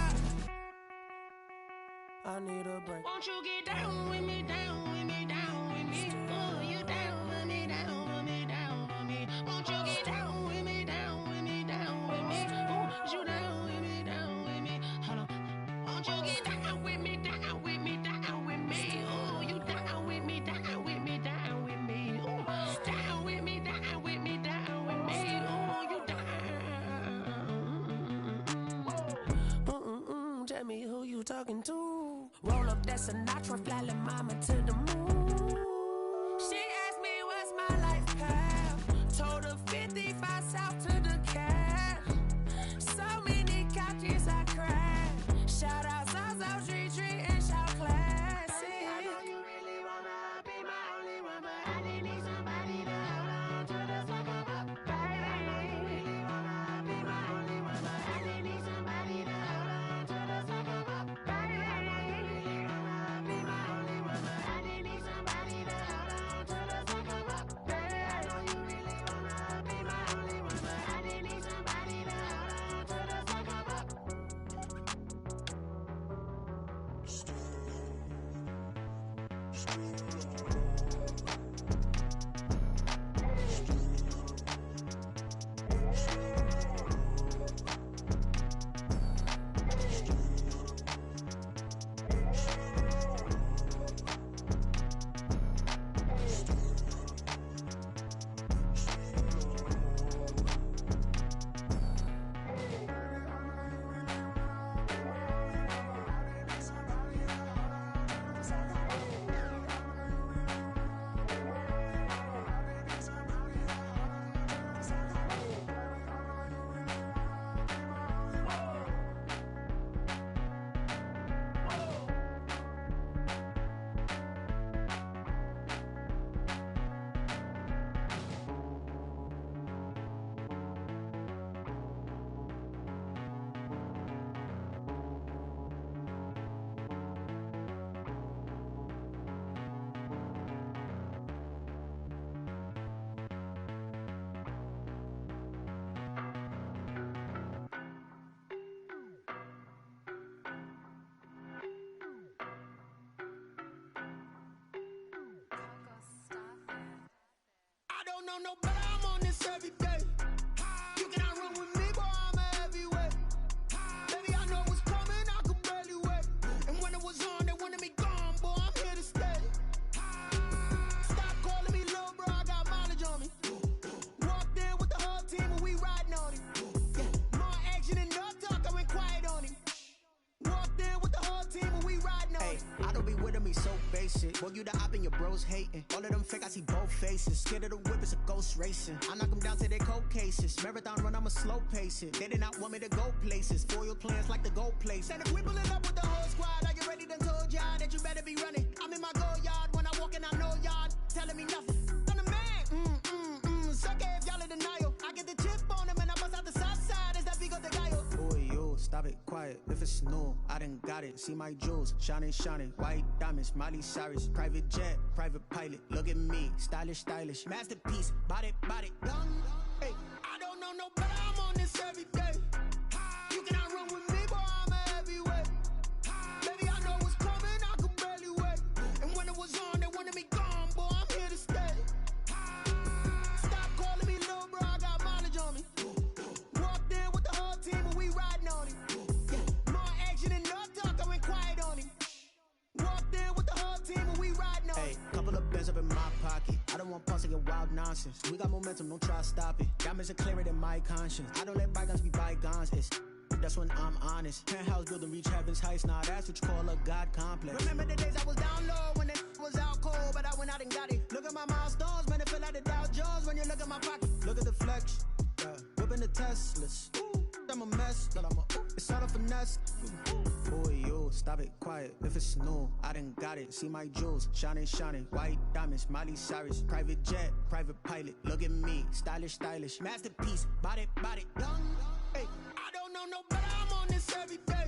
I need a break. Won't you get down with me, down with me, down with me? Oh, you down with me, down with me, down with me? Won't you get down with me, down with me, down with me? Oh, you down with me, down with me? Hold on. Won't you get down with me, down with me, down with me? Oh, you down with me, down with me, down with me? Oh, down with me, down with me, down with me? Oh, you down. Tell me who you talking to. Roll up that Sinatra, fly la mama to the moon. She asked me what's my life path. Told her 55 south to the cat. So many couches I cried. Shout out South Street and shout classic. I know you really wanna be my only one, but I didn't need somebody to hold on to the fuck up, baby. I know you really wanna be my only one, but I didn't need somebody to hold on to the fuck up, baby. I know you really wanna be my only one, but I didn't need somebody to hold on to the fuck up, baby. I know you really wanna be my only one, but I didn't need somebody to hold on to the fuck up. know no better, I'm on this every day. You cannot run with me, boy, I'm a heavyweight. Baby, I know what's coming, I could barely wait. And when it was on, they wanted me gone, boy, I'm here to stay. Stop calling me little bro, I got mileage on me. Walked in with the whole team and we riding on him. Yeah, more action and no talk, I went quiet on him. Walked in with the whole team and we riding on him. I don't be with him, he's so basic. Boy, you the op and your bros hating. All of them fake, I see both faces. Scared of the whip, it's a ghost racing. I knock them down to their cold cases. Marathon run, I'ma slow pace it. They did not want me to go places. Foil plans like the go place. And if we pulling up with the whole squad, are you ready? Done told y'all that you better be running. I'm in my go yard. When I walk in, I know y'all telling me nothing. I'm the man. Suck it if y'all in denial. I get the chip on him and I bust out the south side. Is that Vigo de Gallo? Boy, yo, stop it, quiet. If it's new, I done got it. See my jewels, shining, shining. White diamonds, Miley Cyrus. Private jet, private pilot. Look at me, stylish, stylish. Masterpiece, body, done. Hey, I don't know no better, I'm on this every day. You cannot run with me, boy, I'm a heavyweight. Baby, I know what's coming, I could barely wait. And when it was on, they wanted me gone, boy, I'm here to stay. Stop calling me little bro, I got mileage on me. Walked in with the whole team and we riding on him. Yeah, more action and no talk, I went quiet on him. Walked in with the whole team and we riding on him. Hey, couple of bands up in my pocket. I don't want pause to get wild nonsense. We got momentum, don't try to stop it. Diamonds are clearer than my conscience. I don't let bygones be bygones. That's when I'm honest. Penthouse building, reach heaven's heights. Nah, that's what you call a God complex. Remember the days I was down low when it was out cold, but I went out and got it. Look at my milestones, man, it feel like the Dow Jones when you look at my pocket. Look at the flex, whipping the Teslas. I'm a mess, but it's all a finesse. Boy, yo, stop it, quiet. If it's new, I done got it. See my jewels, shining, shining. White diamonds, Miley Cyrus. Private jet, private pilot. Look at me, stylish, stylish. Masterpiece, body, done. Hey, I don't know no better, I'm on this every day.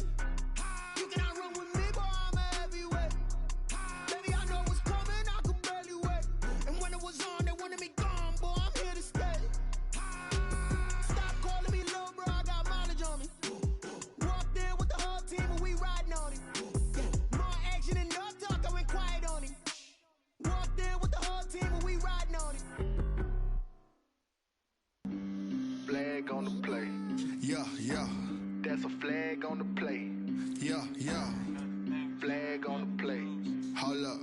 You cannot run with me, boy, I'm a heavyweight. Baby, I know what's coming, I could barely wait. And when it was on, they wanted me gone, boy, I'm here to stay. Stop calling me little bro, I got mileage on me. Walked in with the whole team and we riding on him. Yeah, more action and no talk, I went quiet on him. Walked in with the whole team and we riding on him. Flag on the play. Yeah, yeah. That's a flag on the play. Yeah, yeah. Flag on the play. Hold up.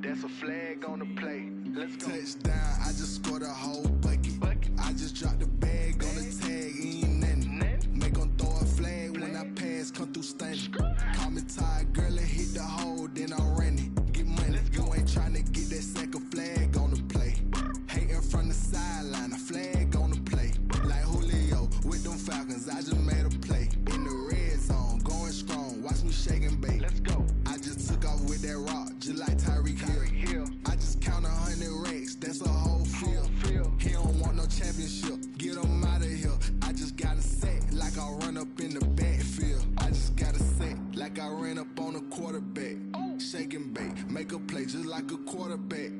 That's a flag on the play. Let's go. Touchdown, I just scored a whole bucket. I just dropped the bag on the tag, ain't nothing. Make 'em throw a flag when I pass, come through stunning. Call me tired, girl, and hit the hole, then I'm running. Get money, you ain't tryna get that second flag on the play. Hating from the sideline, a flag on the play. Like Julio with them Falcons, I just made a play. In the red zone, going strong, watch me shake and bake. Let's go. I just took off with that rock, just like Tyreek Hill. I just count 100 racks, that's a whole field. He don't want no championship, get him out of here. I just got a set, like I run up in the backfield. I just got a set, like I ran up on a quarterback. Shake and bake, make a play just like a quarterback.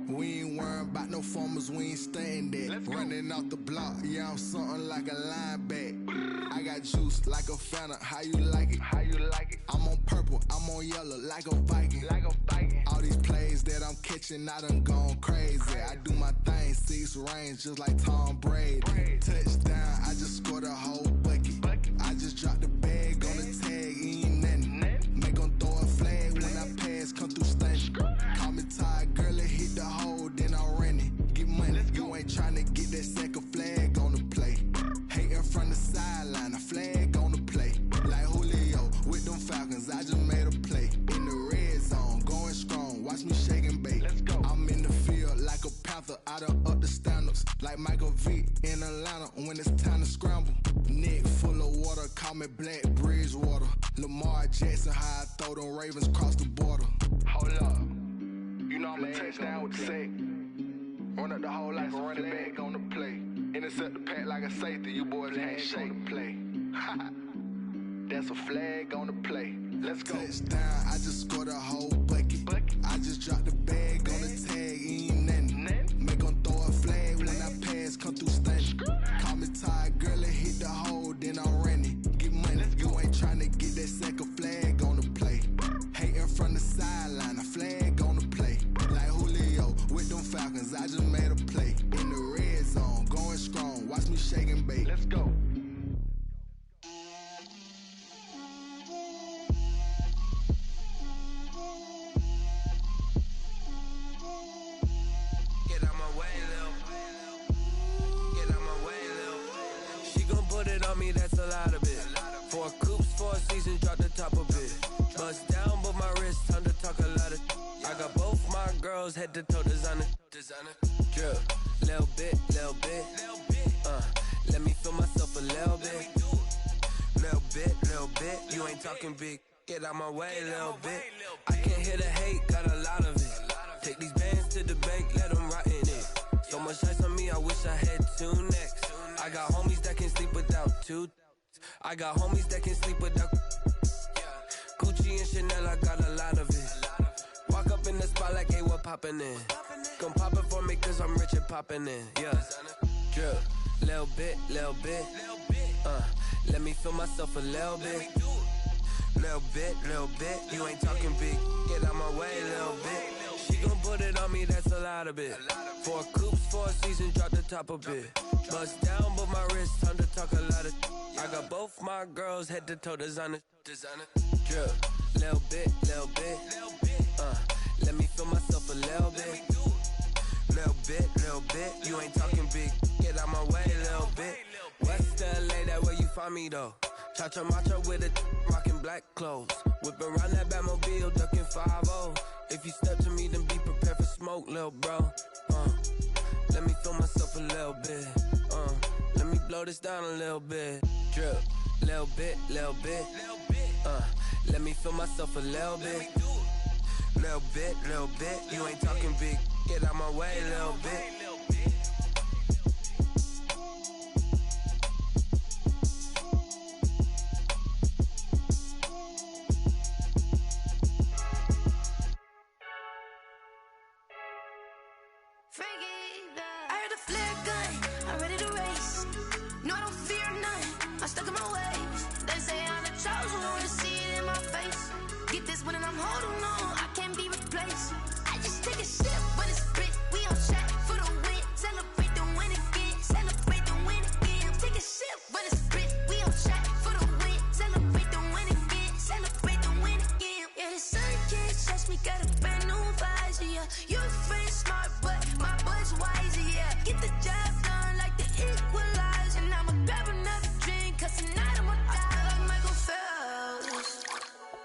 We ain't worrying about no formers, we ain't staying there. Running off the block, yeah, I'm something like a linebacker. I got juice like a Fanta, how you like it? How you like it? I'm on purple, I'm on yellow, like a Viking. Like a Viking. All these plays that I'm catching, I done gone crazy. I do my thing, 6 range, just like Tom Brady. Touchdown, I just scored a whole bucket. I just dropped the bag on the tag, ain't nothing. Make 'em throw a flag when I pass, come through stunning. Call me tired, girl, and hit the hole, then I'm running. Get money, you ain't tryna get that second flag on the play. Hating from the sideline, a flag on the play. Like Julio with them Falcons, I just made a play. In the red zone, going strong, watch me shake and bake. Let's go. I'm in the field like a panther, I done up the standards. Like Michael Vick in Atlanta when it's time to scramble. Neck full of water, call me Black Bridgewater. Lamar Jackson, how I throw them Ravens cross the border. Hold up. You know I'm a touchdown with the sack. Run up the hole like a running back on the play. Intercept the pack like a safety, you boys can't shake the play. That's a flag on the play. Let's go. Touchdown, I just scored a whole bucket. I just dropped the bag on the tag, ain't nothing. Make 'em throw a flag when I pass, come through stunning. Call me tired, girl, and hit the hole, then I'm running. Get money, you ain't tryna get that second flag on the play. Hating from the sideline, a flag on the play. Like Julio with them Falcons, I just made a play. In the seasons, drop the top a bit. Bust down, but my wrist, time to talk a lot of. I got both my girls head to toe designer. Drip, little bit. Let me feel myself a little bit. Little bit. You ain't talking big. Get out my way, little bit. I can't hear the hate, got a lot of it. Take these bands to the bank, let them rot in it. So much ice on me, I wish I had 2 necks. I got homies that can sleep without 2. I got homies that can sleep without. Gucci and Chanel, I got a lot of it. Walk up in the spot like, hey, what poppin' in? Come pop it for me, cause I'm rich and poppin' in. Yeah, drip, little bit. Let me feel myself a little bit. Little bit. You ain't talking big. Get out my way, little bit. She gon' put it on me, that's a lot of it. 4 coops, 4 seasons, drop the top a bit. Bust down, but my wrist, time to talk a lot of. I got both my girls head to toe designer. Drip, little bit. Let me feel myself a little bit. Little bit. You ain't talking big. Get out my way, little bit. West LA, that where you find me though. Cha-cha macho with a rockin' black clothes. Whippin' around that Batmobile, duckin' 5-0. If you step to me, then be prepared for smoke, lil' bro. Let me feel myself a little bit. Let me blow this down a little bit. Drip, little bit. Let me feel myself a little bit. Little bit. You ain't talking big. Get out my way, little bit. I heard a flare gun, I'm ready to race. No, I don't fear none, I'm stuck in my ways. They say I'm the chosen one, to see it in my face. Get this one and I'm holding on, I can't be replaced. I just take a sip, but it's split. We on track for the win. Celebrate the win again, celebrate the win again. Take a sip, but it's split. We on track for the win. Celebrate the win again, celebrate the win again. Yeah, the sun can't touch me, got a brand new visor, yeah. You friend smart, but my boy's wiser, yeah. Get the job done like the equalizer. And I'ma grab another drink, cause tonight I'ma die like Michael Phelps.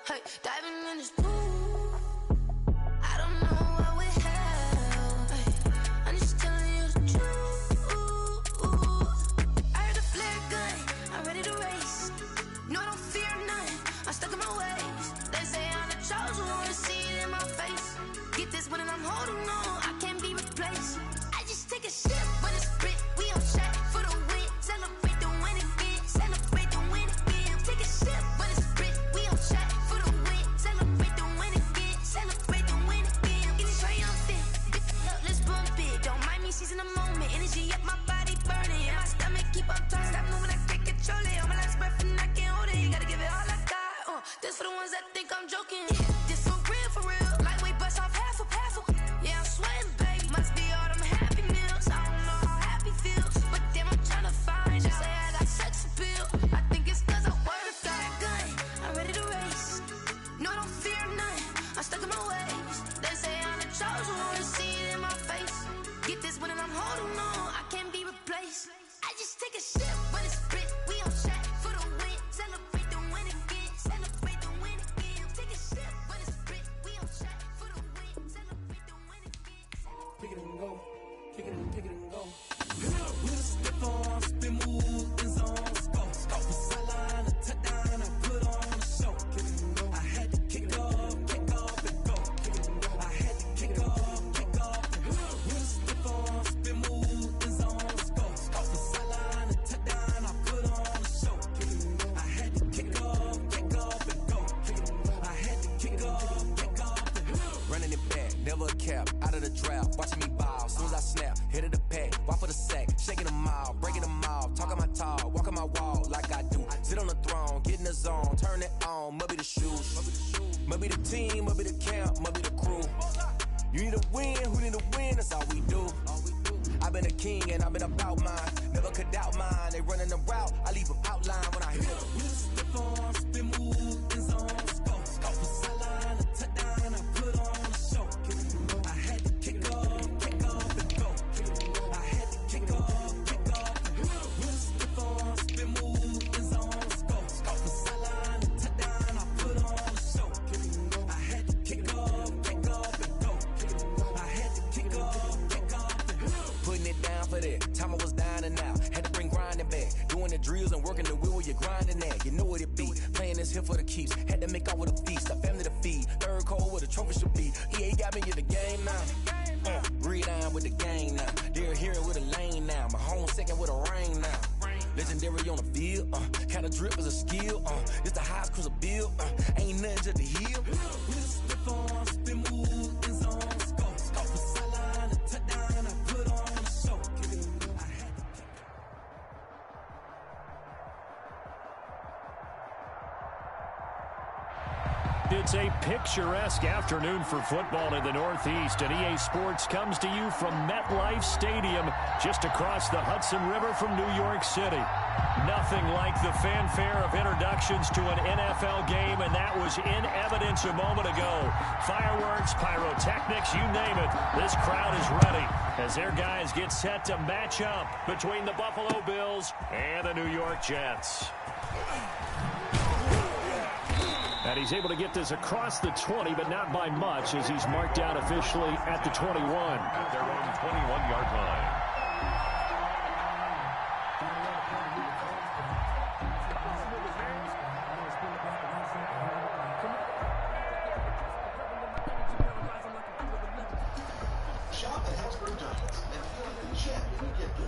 Hey, diving in this pool, I don't know what would help. Hey, I'm just telling you the truth. I heard a flare gun, I'm ready to race. No, I don't fear none, I'm stuck in my ways. They say I'm the chosen one, to see it in my face. Get this one and I'm holding on, I can't be replaced. I just take a sip, but it's split. We on track for the win. Celebrate the win again, celebrate the win again. Take a sip, but it's split. We on track for the win. Celebrate the win again, celebrate the win again. Get it triumphant, look, let's bump it. Don't mind me seizing the moment. Energy up, my body burning. And my stomach keep on turning. Stop moving, I can't control it. On my last breath and I can't hold it. You gotta give it all I got. This for the ones that think I'm joking. This for real. Lightweight bust off half a. Yeah, I'm sweating, baby. Must be all them happy meals. I don't know how happy feels, but damn, I'm tryna find out. Say I got sex appeal. I think it's cause I work that gun. I'm ready to race. No, I don't fear none. I'm stuck in my ways. They say I'm the chosen one, to see it in my face. Get this one and I'm holding on, I can't be replaced. I just take a sip, but it's split. We on track for the win. Celebrate the win again. Celebrate the win again. Take a sip, but it's split. We on track for the win. Celebrate the win again. Pick it and go. Pick it and go. With a stiff on, spin move, in zone, scope. From sideline to touchdown, I put on a show. I had to kick off and go. I had to kick off and go. With a stiff on, spin move, in zone, scope. From sideline to touchdown, I put on a show. I had to kick off and go. I had to kick off and go. Running it back, never a cap, out of the drought, watching me ball. Soon as I snap, hit of the pack, walk for the sack, shaking them all, breaking them off, talking my talk, walking my wall like I do. Sit on the throne, get in the zone, turn it on, must be the shoes, must be the team, must be the camp, must be the crew. You need a win, who need a win, that's all we do. I've been a king and I've been about mine, never could doubt mine. They running the route, I leave them outline when I hit them. With a stiff on, spin move, in zone, scope. From sideline to touchdown, I put on a show. I had to kick off and go. I had to kick off. With a stiff on, spin move, in zone, scope. From sideline to touchdown, Doing the drills and working the wheel where you're grinding at. You know what it be. Playing this here for the keeps. Had to make out with a feast. A family to feed. Third cold where the trophy should be. EA got me in the game now. Gridiron with the gang now. They're hearing with a lane now. My home second with a rain now. Legendary on the field. Kinda drip is a skill. It's the highest cruiser bill. Ain't nothing to the heel. It's a picturesque afternoon for football in the Northeast, and EA Sports comes to you from MetLife Stadium, just across the Hudson River from New York City. Nothing like the fanfare of introductions to an NFL game, and that was in evidence a moment ago. Fireworks, pyrotechnics, you name it. This crowd is ready as their guys get set to match up between the Buffalo Bills and the New York Jets. And he's able to get this across the 20, but not by much, as he's marked out officially at the 21. At their own 21-yard line. Shop at Hillsborough Giants and feel like a champ when you get there.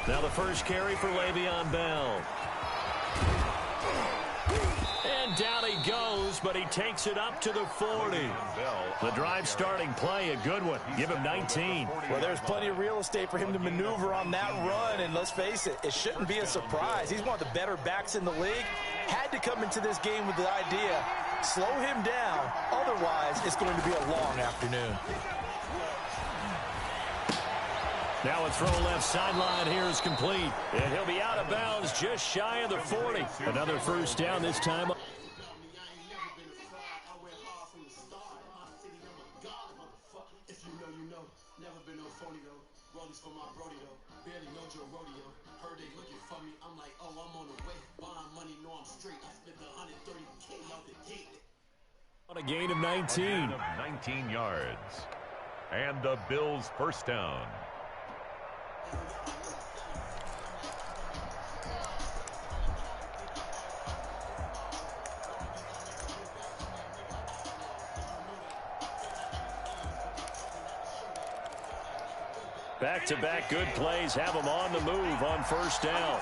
Now the first carry for Le'Veon Bell. And down he goes, but he takes it up to the 40. The drive starting play, a good one. Give him 19. Well, there's plenty of real estate for him to maneuver on that run, and let's face it, it shouldn't be a surprise. He's one of the better backs in the league. Had to come into this game with the idea, slow him down, otherwise it's going to be a long afternoon. Now a throw left sideline here is complete. And he'll be out of bounds just shy of the 40. Another first down this time. On a gain of 19. 19 yards. And the Bills' first down. Back-to-back good plays have them on the move on first down.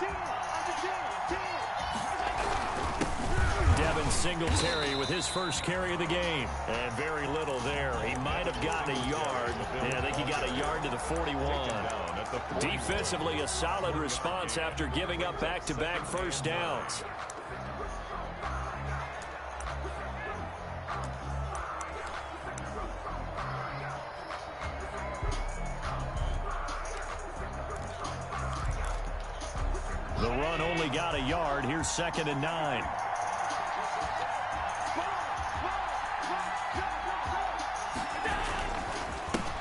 Devin Singletary with his first carry of the game. And very little there. He might have gotten a yard. Yeah, I think he got a yard to the 41. Defensively, a solid response after giving up back-to-back first downs. The run only got a yard. Here's 2nd and 9.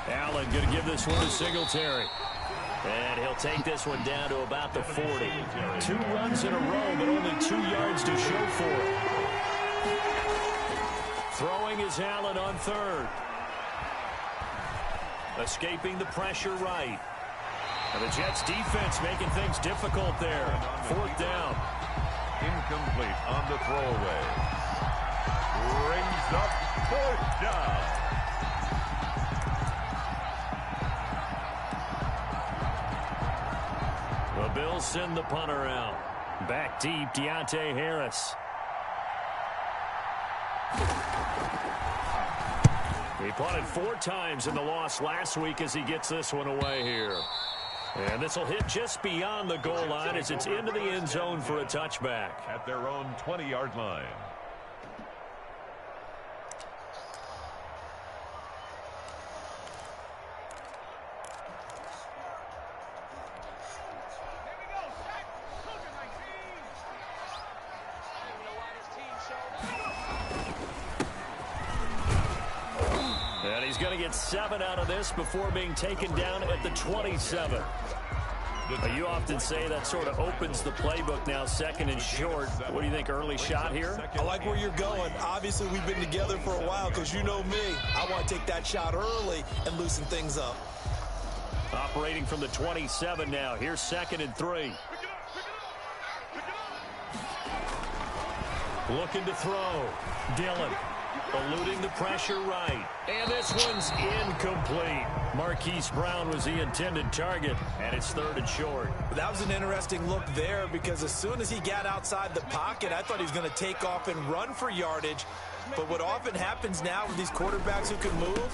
Allen going to give this one to Singletary. And he'll take this one down to about the 40. 2 runs in a row, but only 2 yards to show for it. Throwing is Allen on 3rd. Escaping the pressure right. And the Jets defense making things difficult there. 4th down. Incomplete on the throwaway. Brings up 4th down. The Bills send the punter out. Back deep, Deontay Harris. He punted 4 times in the loss last week as he gets this one away here. And this will hit just beyond the goal line as it's into the end zone for a touchback. At their own 20-yard line. And he's going to get 7 out of this before being taken down at the 27. You often say that sort of opens the playbook now, second and short. What do you think, early shot here? I like where you're going. Obviously, we've been together for a while because you know me. I want to take that shot early and loosen things up. Operating from the 27 now. Here's 2nd and 3. Looking to throw. Dillon eluding the pressure right. And this one's incomplete. Marquise Brown was the intended target, and it's 3rd and short. That was an interesting look there because as soon as he got outside the pocket, I thought he was going to take off and run for yardage. But what often happens now with these quarterbacks who can move,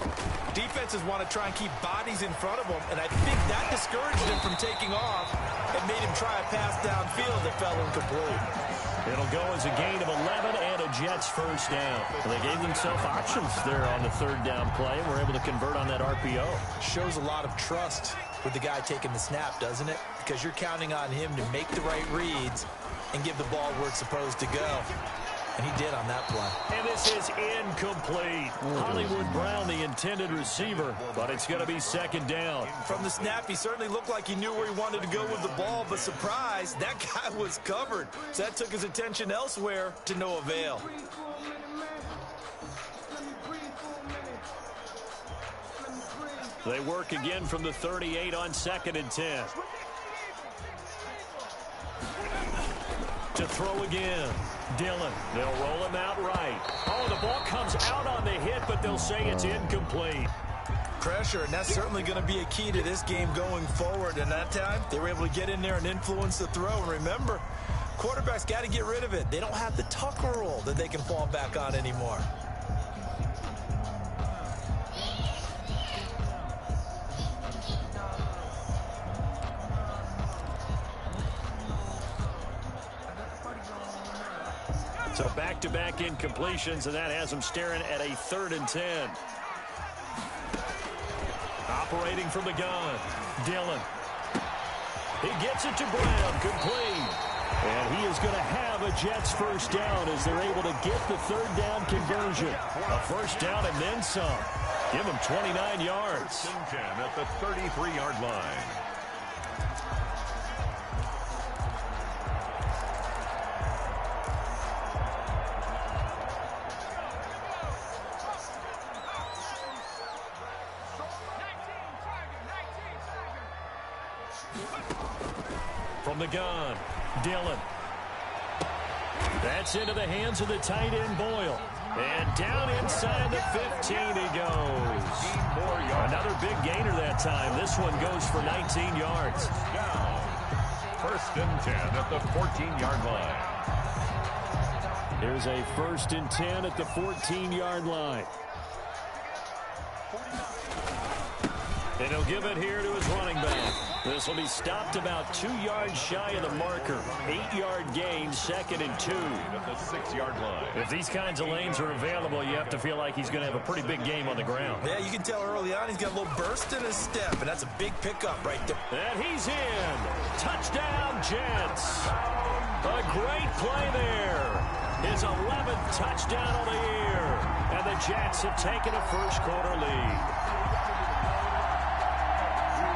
defenses want to try and keep bodies in front of them, and I think that discouraged him from taking off and made him try a pass downfield that fell incomplete. It'll go as a gain of 11 and a Jets first down. They gave themselves options there on the 3rd down play and were able to convert on that RPO. Shows a lot of trust with the guy taking the snap, doesn't it? Because you're counting on him to make the right reads and give the ball where it's supposed to go. And he did on that play. And this is incomplete. Hollywood Brown, the intended receiver, but it's going to be 2nd down. From the snap, he certainly looked like he knew where he wanted to go with the ball, but surprise, that guy was covered. So that took his attention elsewhere to no avail. They work again from the 38 on 2nd and 10. To throw again. Dillon, they'll roll him out right. Oh, the ball comes out on the hit, but they'll say it's incomplete. Pressure, and that's certainly going to be a key to this game going forward. And that time, they were able to get in there and influence the throw. And remember, quarterbacks got to get rid of it. They don't have the Tucker rule that they can fall back on anymore. So back-to-back incompletions, and that has them staring at a 3rd and 10. Operating from the gun, Dillon. He gets it to Brown, complete. And he is going to have a Jets first down as they're able to get the 3rd down conversion. A first down and then some. Give him 29 yards. 10 at the 33-yard line. From the gun, Dillon. That's into the hands of the tight end, Boyle. And down inside the 15 he goes. Another big gainer that time. This one goes for 19 yards. Down. 1st and 10 at the 14-yard line. Here's a 1st and 10 at the 14-yard line. And he'll give it here to his running back. This will be stopped about 2 yards shy of the marker. 8-yard gain, 2nd and 2. At the 6-yard line. If these kinds of lanes are available, you have to feel like he's going to have a pretty big game on the ground. Yeah, you can tell early on he's got a little burst in his step, and that's a big pickup right there. And he's in. Touchdown, Jets. A great play there. His 11th touchdown of the year. And the Jets have taken a first-quarter lead.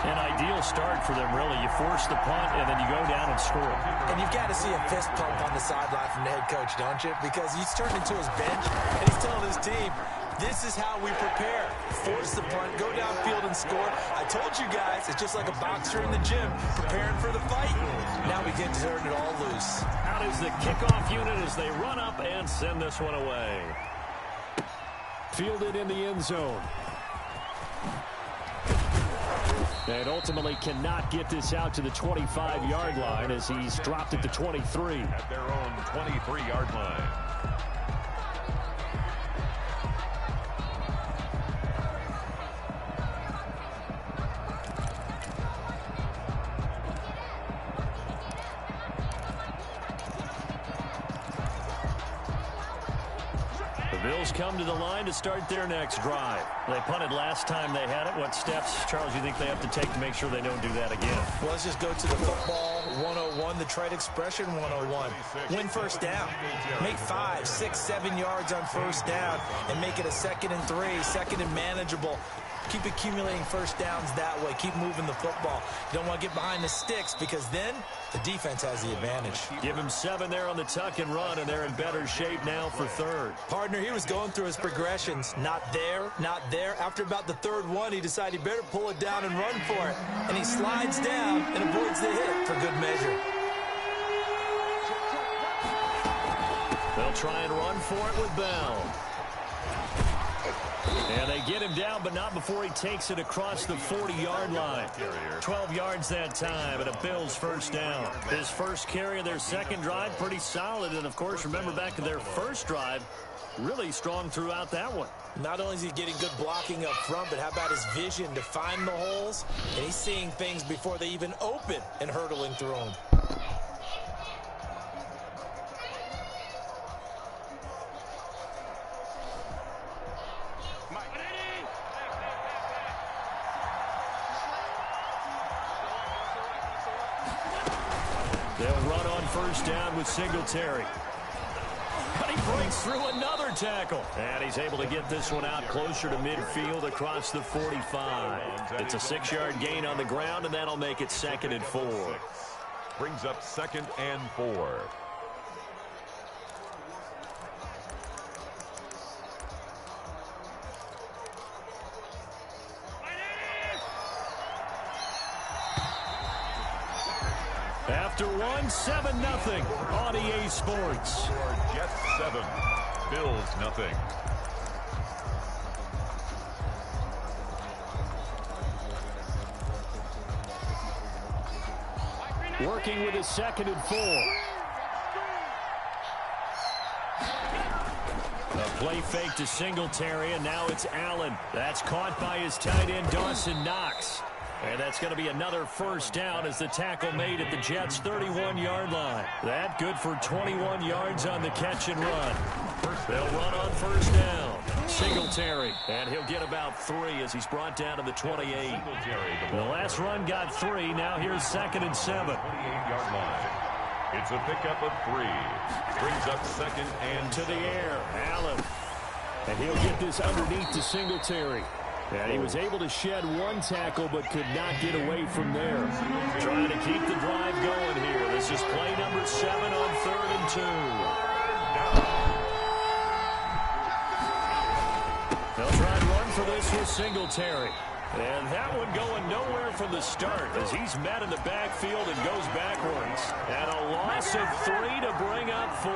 An ideal start for them, really. You force the punt, and then you go down and score. And you've got to see a fist pump on the sideline from the head coach, don't you? Because he's turned into his bench, and he's telling his team, this is how we prepare. Force the punt, go downfield and score. I told you guys, it's just like a boxer in the gym, preparing for the fight. Now we get to turn it all loose. Out is the kickoff unit as they run up and send this one away. Fielded in the end zone. And ultimately cannot get this out to the 25-yard line as he's dropped at the 23. At their own 23-yard line. Bills come to the line to start their next drive. They punted last time they had it. What steps, Charles, you think they have to take to make sure they don't do that again? Well, let's just go to the football 101, the trade expression 101. Win first down. Make 5, 6, 7 yards on first down and make it a 2nd and 3, 2nd and manageable. Keep accumulating first downs that way. Keep moving the football. You don't want to get behind the sticks because then the defense has the advantage. Give him 7 there on the tuck and run, and they're in better shape now for third. Partner, he was going through his progressions. Not there, not there. After about the third one, he decided he better pull it down and run for it. And he slides down and avoids the hit for good measure. They'll try and run for it with Bell. And they get him down, but not before he takes it across the 40-yard line. 12 yards that time, and a Bills first down. His first carry of their second drive, pretty solid. And, of course, remember back to their first drive, really strong throughout that one. Not only is he getting good blocking up front, but how about his vision to find the holes? And he's seeing things before they even open and hurtling through them. They'll run on first down with Singletary. But he breaks through another tackle. And he's able to get this one out closer to midfield across the 45. It's a 6-yard gain on the ground, and that'll make it 2nd and 4. Brings up 2nd and 4. After 7-0 on EA Sports. Jets 7, Bills nothing. Working with his 2nd and 4. A play fake to Singletary, and now it's Allen. That's caught by his tight end, Dawson Knox. And that's going to be another first down as the tackle made at the Jets' 31-yard line. That good for 21 yards on the catch and run. They'll run on first down. Singletary, and he'll get about 3 as he's brought down to the 28. The last run got 3. Now here's 2nd and 7. 28-yard line. It's a pickup of 3. Brings up 2nd and to the air. Allen. And he'll get this underneath to Singletary. And he was able to shed 1 tackle but could not get away from there. Trying to keep the drive going here. This is play number 7 on 3rd and 2. They'll try and run for this with Singletary. And that one going nowhere from the start as he's met in the backfield and goes backwards. And a loss of 3 to bring up 4.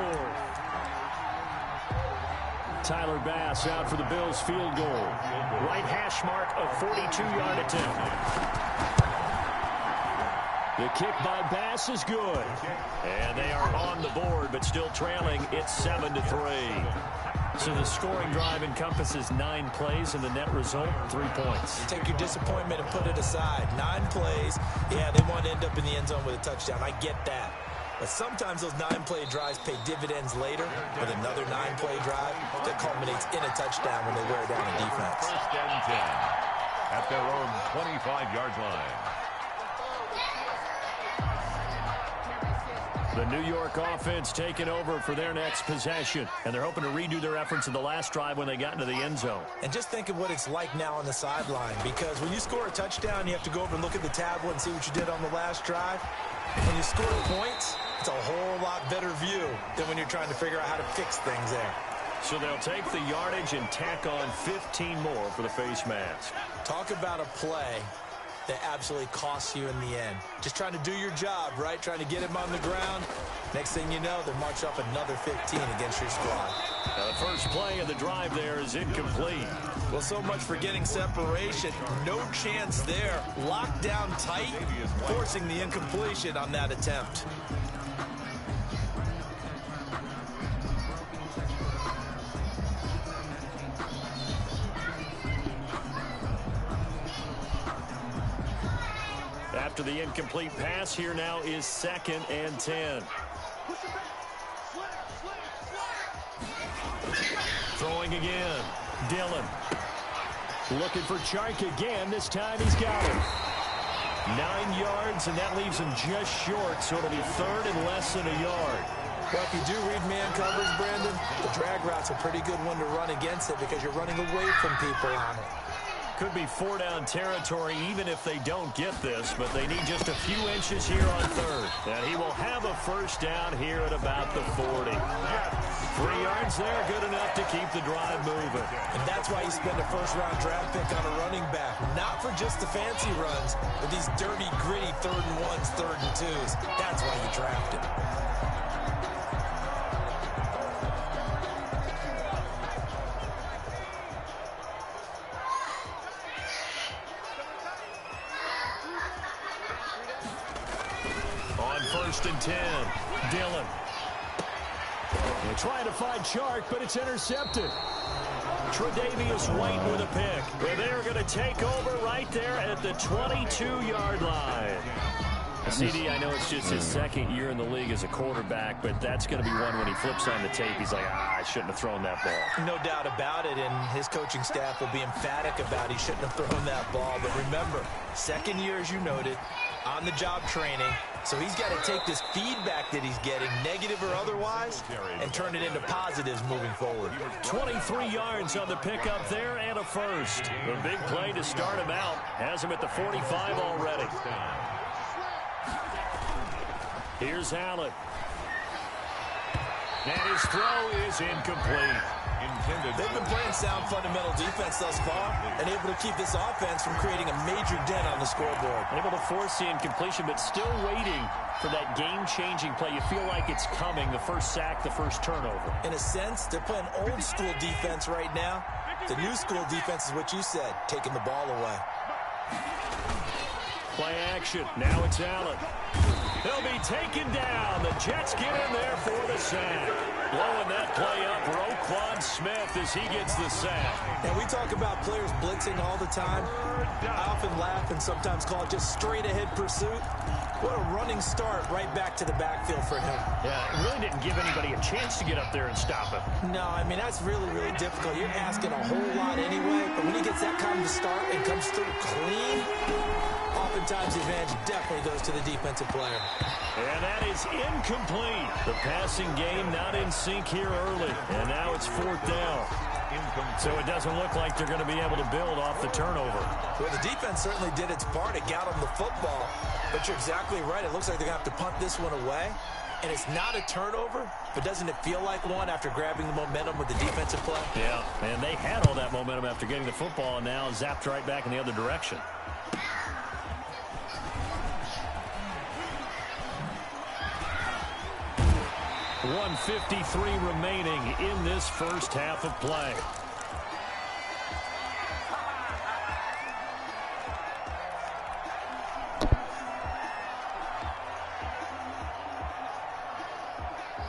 Tyler Bass out for the Bills field goal. Right hash mark, a 42-yard attempt. The kick by Bass is good. And they are on the board, but still trailing. It's 7-3. So the scoring drive encompasses 9 plays, and the net result, 3 points. Take your disappointment and put it aside. 9 plays. Yeah, they want to end up in the end zone with a touchdown. I get that. But sometimes those 9-play drives pay dividends later with another 9-play drive that culminates in a touchdown when they wear down a defense. 1st and 10 at their own 25-yard line. The New York offense taking over for their next possession. And they're hoping to redo their efforts in the last drive when they got into the end zone. And just think of what it's like now on the sideline. Because when you score a touchdown, you have to go over and look at the tablet and see what you did on the last drive. When you score points, it's a whole lot better view than when you're trying to figure out how to fix things there. So they'll take the yardage and tack on 15 more for the face mask. Talk about a play that absolutely costs you in the end. Just trying to do your job, right? Trying to get him on the ground. Next thing you know, they march up another 15 against your squad. The first play of the drive there is incomplete. Well, so much for getting separation. No chance there. Locked down tight, forcing the incompletion on that attempt. After the incomplete pass, here now is 2nd and 10. Throwing again. Dillon. Looking for Chark again. This time he's got him. 9 yards, and that leaves him just short, so it'll be 3rd and less than a yard. Well, if you do read man coverage, Brandon, the drag route's a pretty good one to run against it because you're running away from people on it. Could be 4-down territory even if they don't get this, but they need just a few inches here on third. And he will have a first down here at about the 40. 3 yards there, good enough to keep the drive moving. And that's why you spend a first-round draft pick on a running back. Not for just the fancy runs, but these dirty, gritty 3rd and 1s, 3rd and 2s. That's why you draft him. On 1st and 10, Dillon. They're trying to find Chark, but it's intercepted. Tre'Davious White with a pick. And they're going to take over right there at the 22-yard line. CD, I know it's just his 2nd year in the league as a quarterback, but that's going to be one when he flips on the tape. He's like, I shouldn't have thrown that ball. No doubt about it, and his coaching staff will be emphatic about he shouldn't have thrown that ball. But remember, 2nd year, as you noted, on-the-job training. So he's got to take this feedback that he's getting, negative or otherwise, and turn it into positives moving forward. 23 yards on the pickup there and a first. The big play to start him out. Has him at the 45 already. Here's Allen. And his throw is incomplete. They've been playing sound fundamental defense thus far and able to keep this offense from creating a major dent on the scoreboard. Able to force the incompletion, but still waiting for that game-changing play. You feel like it's coming, the first sack, the first turnover. In a sense, they're playing old-school defense right now. The new-school defense is what you said, taking the ball away. Play action. Now it's Allen. He'll be taken down. The Jets get in there for the sack. Blowing that play up, Roquan Smith as he gets the sack. And we talk about players blitzing all the time. I often laugh and sometimes call it just straight-ahead pursuit. What a running start right back to the backfield for him. Yeah, it really didn't give anybody a chance to get up there and stop him. No, I mean, that's really, really difficult. You're asking a whole lot anyway, but when he gets that kind of start and comes through clean, oftentimes the advantage definitely goes to the defensive player. And that is incomplete. The passing game not in sync here early. And now it's 4th down. So it doesn't look like they're going to be able to build off the turnover. Well, the defense certainly did its part. It got them the football. But you're exactly right. It looks like they're going to have to punt this one away. And it's not a turnover, but doesn't it feel like one after grabbing the momentum with the defensive play? Yeah, and they had all that momentum after getting the football and now zapped right back in the other direction. .153 remaining in this first half of play.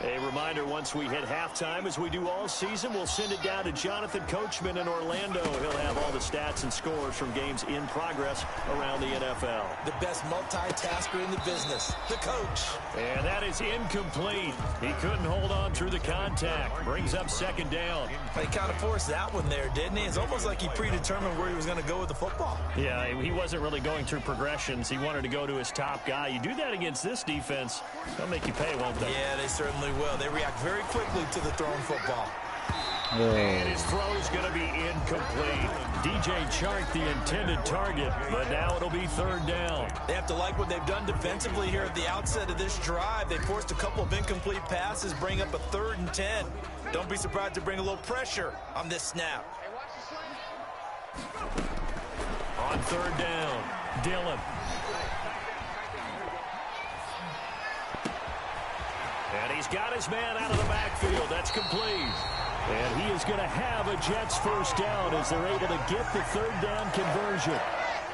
A reminder, once we hit halftime, as we do all season, we'll send it down to Jonathan Coachman in Orlando. He'll have all the stats and scores from games in progress around the NFL. The best multitasker in the business, the coach. And that is incomplete. He couldn't hold on through the contact. Brings up 2nd down. He kind of forced that one there, didn't he? It's almost like he predetermined where he was going to go with the football. Yeah, he wasn't really going through progressions. He wanted to go to his top guy. You do that against this defense, they'll make you pay, won't they? Yeah, they certainly will. They react very quickly to the thrown football. And his throw is going to be incomplete. DJ Chark, the intended target, but now it'll be 3rd down. They have to like what they've done defensively here at the outset of this drive. They forced a couple of incomplete passes, bring up a 3rd and 10. Don't be surprised to bring a little pressure on this snap. On 3rd down, Dillon. And he's got his man out of the backfield. That's complete. And he is going to have a Jets first down as they're able to get the 3rd down conversion.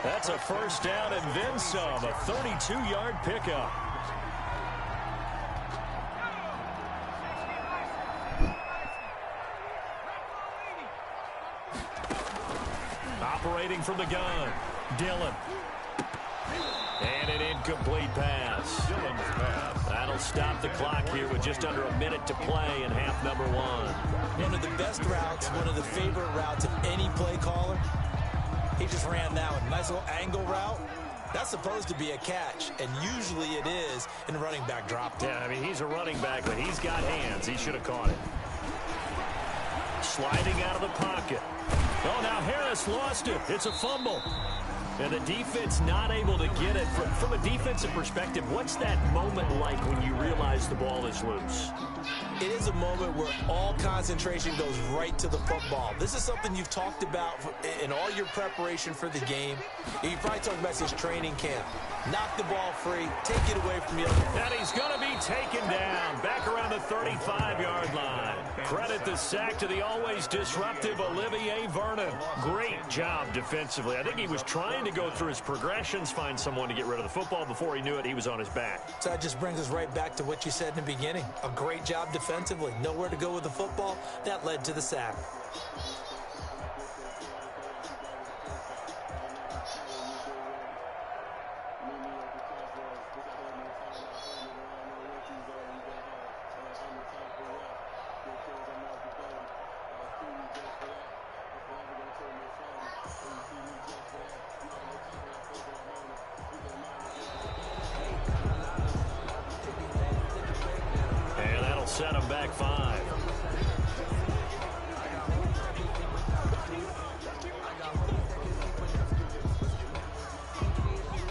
That's a first down and then some, a 32-yard pickup. Operating from the gun, Dillon. And an incomplete pass. Dillon's pass. That'll stop the clock here with just under a minute to play in half number 1. One of the best routes, one of the favorite routes of any play caller. He just ran that one. Nice little angle route. That's supposed to be a catch, and usually it is in running back drop. Yeah, I mean, he's a running back, but he's got hands. He should have caught it. Sliding out of the pocket. Oh, now Harris lost it. It's a fumble. And the defense not able to get it. From a defensive perspective, what's that moment like when you realize the ball is loose? It is a moment where all concentration goes right to the football. This is something you've talked about in all your preparation for the game. You probably talked about this training camp. Knock the ball free, take it away from you. And he's going to be taken down back around the 35-yard line. Credit the sack to the always disruptive Olivier Vernon. Great job defensively. I think he was trying to go through his progressions, find someone to get rid of the football. Before he knew it, he was on his back. So that just brings us right back to what you said in the beginning. A great job defensively. Nowhere to go with the football. That led to the sack. Set him back 5.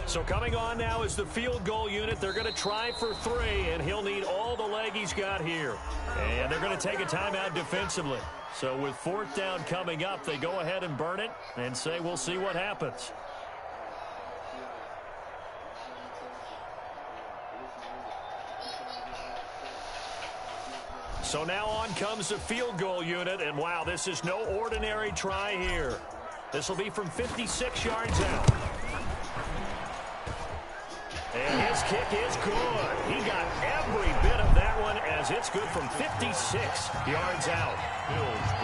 So coming on now is the field goal unit. They're going to try for 3, and he'll need all the leg he's got here. And they're going to take a timeout defensively. So with 4th down coming up, they go ahead and burn it and say we'll see what happens. So now on comes the field goal unit, and wow, this is no ordinary try here. This will be from 56 yards out. And his kick is good. He got every bit of that one as it's good from 56 yards out.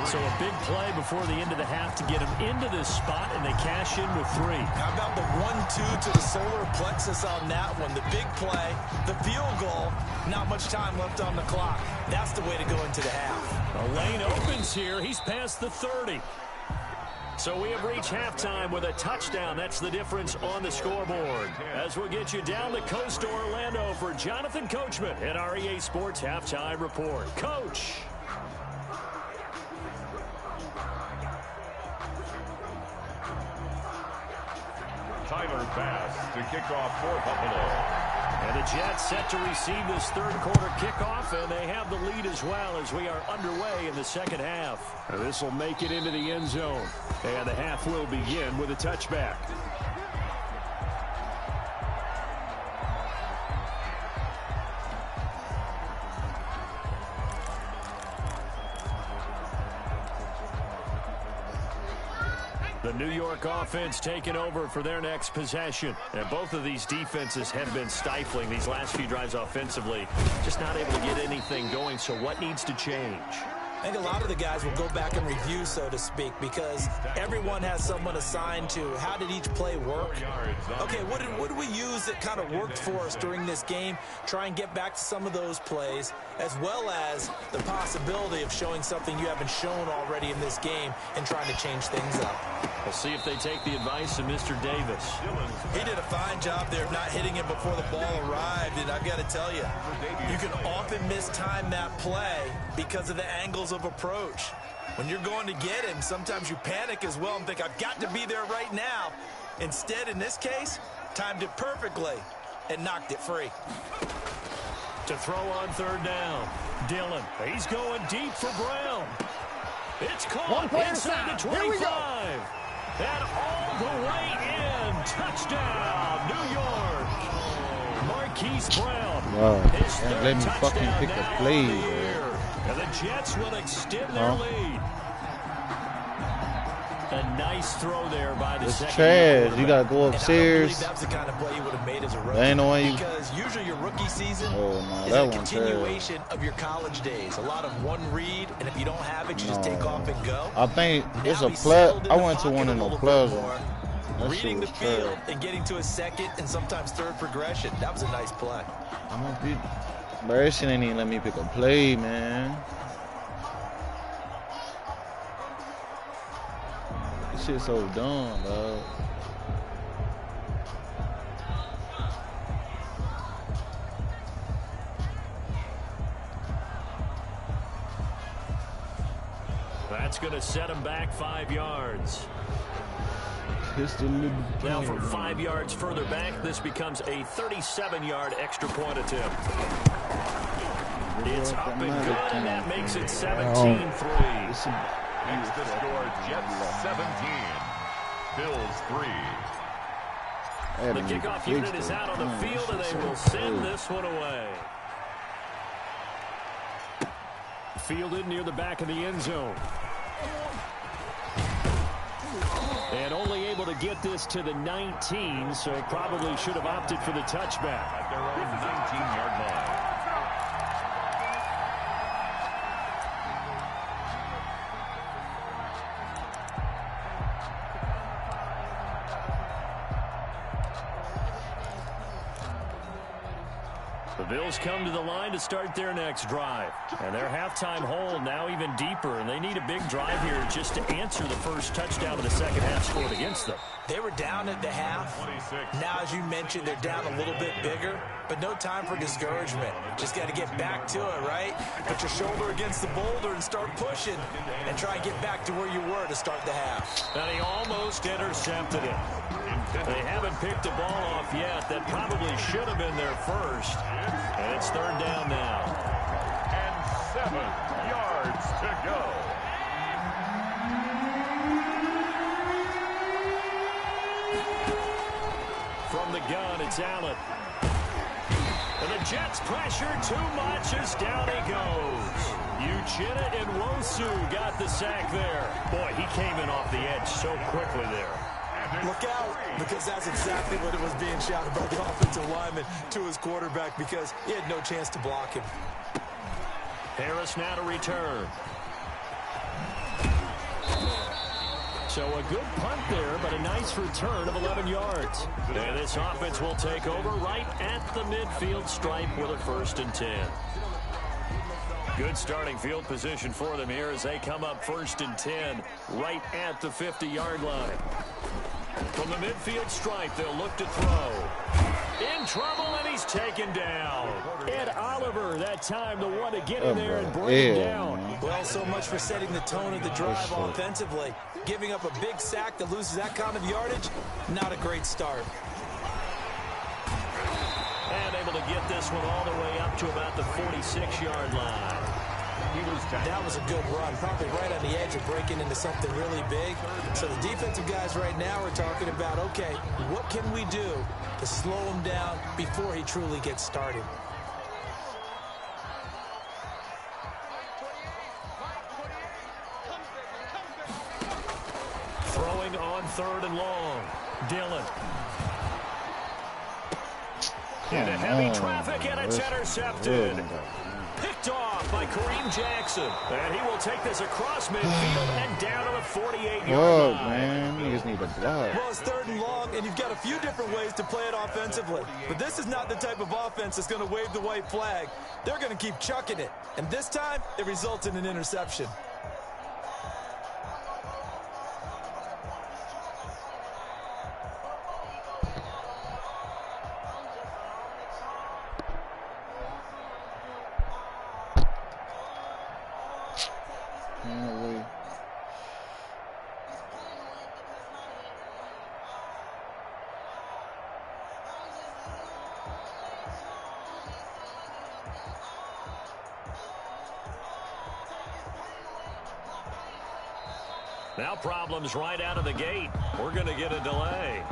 So a big play before the end of the half to get him into this spot, and they cash in with 3. How about the 1-2 to the solar plexus on that one? The big play, the field goal, not much time left on the clock. That's the way to go into the half. The lane opens here. He's past the 30. So we have reached halftime with a touchdown. That's the difference on the scoreboard. As we'll get you down the coast to Orlando for Jonathan Coachman at our EA Sports Halftime Report. Coach. Tyler Bass to kick off for Buffalo. And the Jets set to receive this third quarter kickoff, and they have the lead as well as we are underway in the second half. This will make it into the end zone, and the half will begin with a touchback. The New York offense taking over for their next possession. And both of these defenses have been stifling these last few drives offensively. Just not able to get anything going. So what needs to change? I think a lot of the guys will go back and review, so to speak, because everyone has someone assigned to how did each play work. Okay, what did we use that kind of worked for us during this game? Try and get back to some of those plays, as well as the possibility of showing something you haven't shown already in this game and trying to change things up. We'll see if they take the advice of Mr. Davis. He did a fine job there of not hitting it before the ball arrived, and I've got to tell you, you can often mistime that play because of the angles of approach. When you're going to get him, sometimes you panic as well and think, I've got to be there right now. Instead, in this case, timed it perfectly and knocked it free. To throw on third down, Dillon. He's going deep for Brown. It's caught inside the 25. And all the way in. Touchdown, New York. Marquise Brown. Wow, can't let me fucking pick a play. And the Jets will extend their lead. A nice throw there by the second. It's trash. You got to go upstairs. That's the kind of play you would have made as a rookie. That ain't the one you... Because usually your rookie season is that a continuation of your college days. A lot of one read, and if you don't have it, you just take off and go. I think it's a play. I went to one in the plaza. Reading the field and getting to a second and sometimes third progression. That was a nice play. Bro, that shit ain't even let me pick a play, man. This shit's so dumb, dog. That's going to set him back 5 yards. Now from 5 yards further back, this becomes a 37-yard extra point attempt. It's up and good, and that makes it 17-3. Next to score, Jets 17, Bills 3. The kickoff unit is out on the field, and they will send this one away. Fielded near the back of the end zone. And only able to get this to the 19, so probably should have opted for the touchback. At their own 19-yard line. The Bills come to the line to start their next drive. And their halftime hole now even deeper, and they need a big drive here just to answer the first touchdown of the second half scored against them. They were down at the half. Now, as you mentioned, they're down a little bit bigger, but no time for discouragement. Just got to get back to it, right? Put your shoulder against the boulder and start pushing and try and get back to where you were to start the half. And he almost intercepted it. They haven't picked the ball off yet. That probably should have been their first. And it's third down now. And 7 yards to go. From the gun, it's Allen. And the Jets pressure too much as down he goes. Uchenna and Wosu got the sack there. Boy, he came in off the edge so quickly there. Look out, because that's exactly what it was being shouted by the offensive lineman to his quarterback, because he had no chance to block him. Harris now to return. So a good punt there, but a nice return of 11 yards. And this offense will take over right at the midfield stripe with a 1st and 10. Good starting field position for them here as they come up 1st and 10 right at the 50-yard line. From the midfield stripe, they'll look to throw. In trouble, and he's taken down. Ed Oliver, that time, the one to get in there and bring him down. Well, so much for setting the tone of the drive offensively. Giving up a big sack that loses that kind of yardage, not a great start. And able to get this one all the way up to about the 46-yard line. That was a good run, probably right on the edge of breaking into something really big. So the defensive guys right now are talking about, okay, what can we do to slow him down before he truly gets started? Throwing on 3rd and long. Dillon. Into heavy traffic, and it's intercepted. Picked off by Kareem Jackson. And he will take this across midfield and down to the 48-yard line. Man, niggas need to block. Well, it's 3rd and long, and you've got a few different ways to play it offensively. But this is not the type of offense that's going to wave the white flag. They're going to keep chucking it. And this time, it results in an interception. Now problems right out of the gate. We're going to get a delay.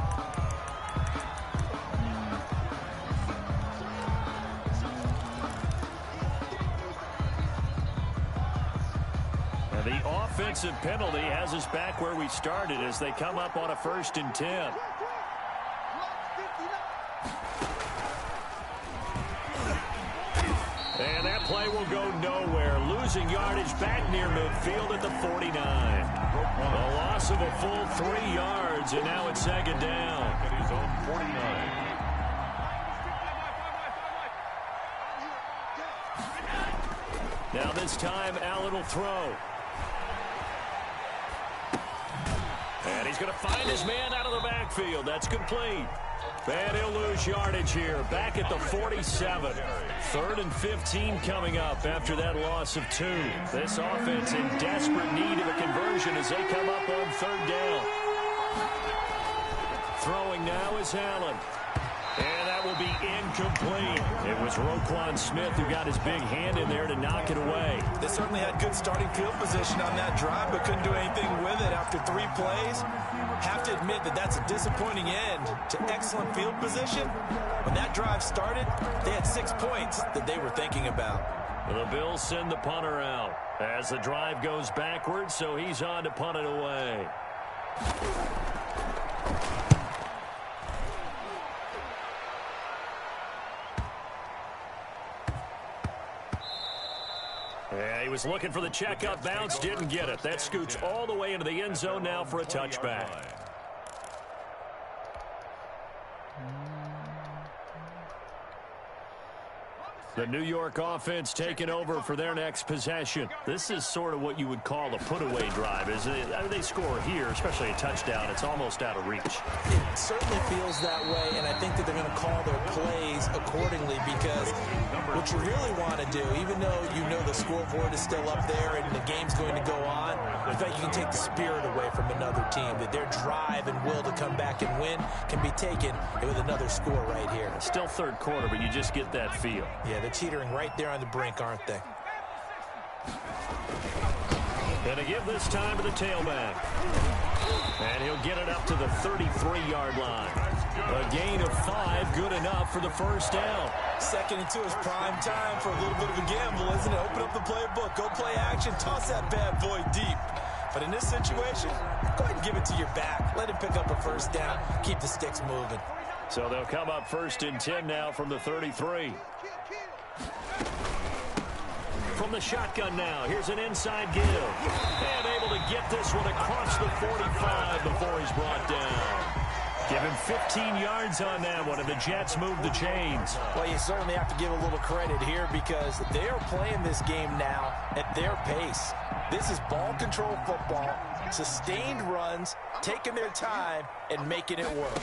And the offensive penalty has us back where we started as they come up on a 1st and 10. And that play will go nowhere. Losing yardage back near midfield at the 49. A loss of a full 3 yards, and now it's 2nd down. At his own 49. Now this time, Allen will throw. And And he's going to find his man out of the backfield. That's complete. And he'll lose yardage here. Back at the 47. 3rd and 15 coming up after that loss of 2. This offense in desperate need of a conversion as they come up on 3rd down. Throwing now is Allen. And that will be incomplete. It was Roquan Smith who got his big hand in there to knock it away. They certainly had good starting field position on that drive, but couldn't do anything with it after 3 plays. Have to admit that that's a disappointing end to excellent field position. When that drive started, they had 6 points that they were thinking about. The Bills send the punter out as the drive goes backwards, so he's on to punt it away. Yeah, he was looking for the checkup bounce, didn't get it. That scoots all the way into the end zone now for a touchback. The New York offense taking over for their next possession. This is sort of what you would call a put-away drive, isn't it? I mean, they score here, especially a touchdown. It's almost out of reach. It certainly feels that way, and I think that they're going to call their plays accordingly because what you really want to do, even though you know the scoreboard is still up there and the game's going to go on, in fact, you can take the spirit away from another team, that their drive and will to come back and win can be taken with another score right here. It's still 3rd quarter, but you just get that feel. Yeah, they're teetering right there on the brink, aren't they? And to give this time to the tailback. And he'll get it up to the 33-yard line. A gain of 5, good enough for the 1st down. 2nd and 2 is prime time for a little bit of a gamble, isn't it? Open up the playbook, go play action, toss that bad boy deep. But in this situation, go ahead and give it to your back. Let him pick up a 1st down, keep the sticks moving. So they'll come up 1st and 10 now from the 33. From the shotgun now, here's an inside give. And able to get this one across the 45 before he's brought down. Give him 15 yards on that one, and the Jets move the chains. Well, you certainly have to give a little credit here because they are playing this game now at their pace. This is ball control football, sustained runs, taking their time, and making it work.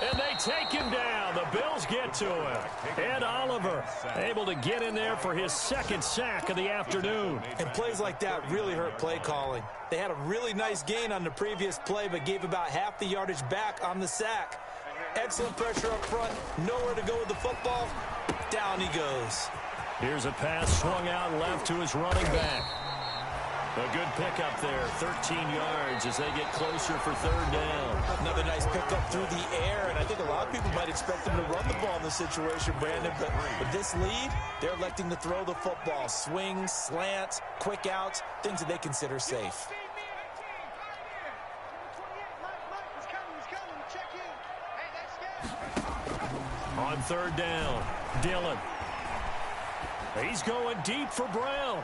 And they take him down. The Bills get to him. Ed Oliver able to get in there for his 2nd sack of the afternoon. And plays like that really hurt play calling. They had a really nice gain on the previous play, but gave about half the yardage back on the sack. Excellent pressure up front. Nowhere to go with the football. Down he goes. Here's a pass swung out left to his running back. A good pickup there, 13 yards as they get closer for 3rd down. Another nice pickup through the air, and I think a lot of people might expect them to run the ball in this situation, Brandon, but with this lead, they're electing to throw the football. Swings, slants, quick outs, things that they consider safe. On 3rd down, Dillon. He's going deep for Brown.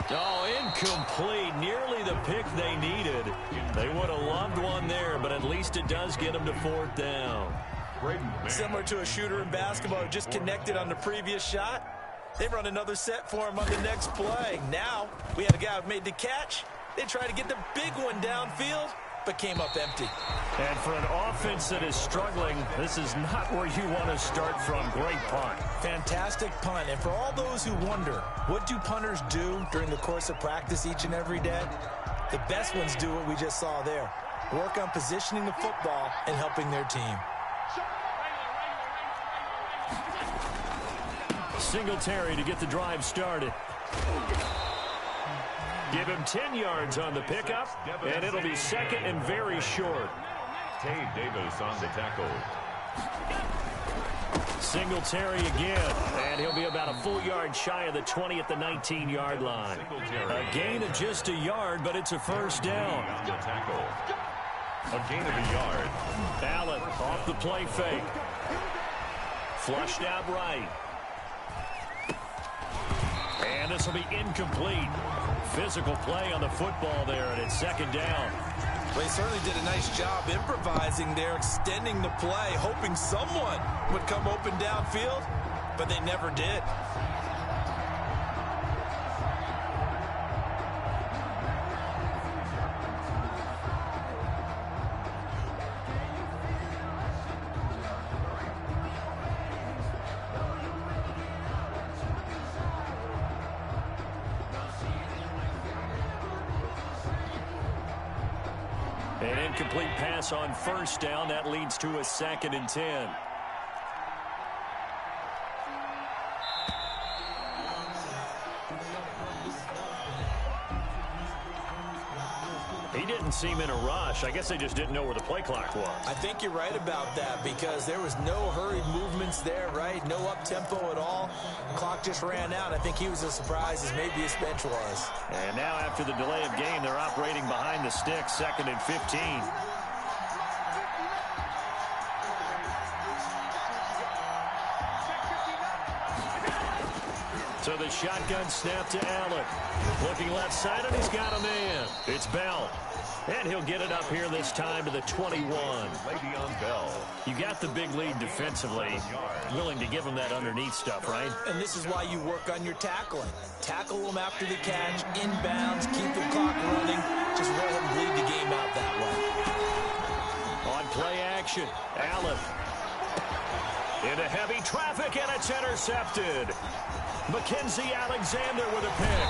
Oh, incomplete. Nearly the pick they needed. They would have loved one there, but at least it does get them to 4th down. Similar to a shooter in basketball who just connected on the previous shot. They run another set for him on the next play. Now, we had a guy who made the catch. They tried to get the big one downfield, but came up empty. And for an offense that is struggling, this is not where you want to start from. Great punt. Fantastic punt. And for all those who wonder, what do punters do during the course of practice each and every day? The best ones do what we just saw there. Work on positioning the football and helping their team. Singletary to get the drive started. Give him 10 yards on the pickup, and it'll be 2nd and very short. Tay Davis on the tackle. Singletary again, and he'll be about a full yard shy of the 20 at the 19-yard line. A gain of just a yard, but it's a 1st down. A gain of a yard. Allen off the play fake. Flushed out right. And this will be incomplete. Physical play on the football there, and it's 2nd down. Well, they certainly did a nice job improvising there, extending the play, hoping someone would come open downfield, but they never did. An incomplete pass on first down. That leads to a 2nd and 10. He didn't seem in a rush. I guess they just didn't know where the play clock was. I think you're right about that because there was no hurried movements there, right? No up-tempo at all. Clock just ran out. I think he was as surprised as maybe his bench was. And now after the delay of game, they're operating behind the sticks, 2nd and 15. So the shotgun snap to Allen. Looking left side, and he's got a man. It's Bell. And he'll get it up here this time to the 21. Le'Veon Bell. You got the big lead defensively. Willing to give him that underneath stuff, right? And this is why you work on your tackling. Tackle them after the catch, inbounds, keep the clock running. Just let him bleed the game out that way. On play action, Allen. Into heavy traffic, and it's intercepted. Mackenzie Alexander with a pick.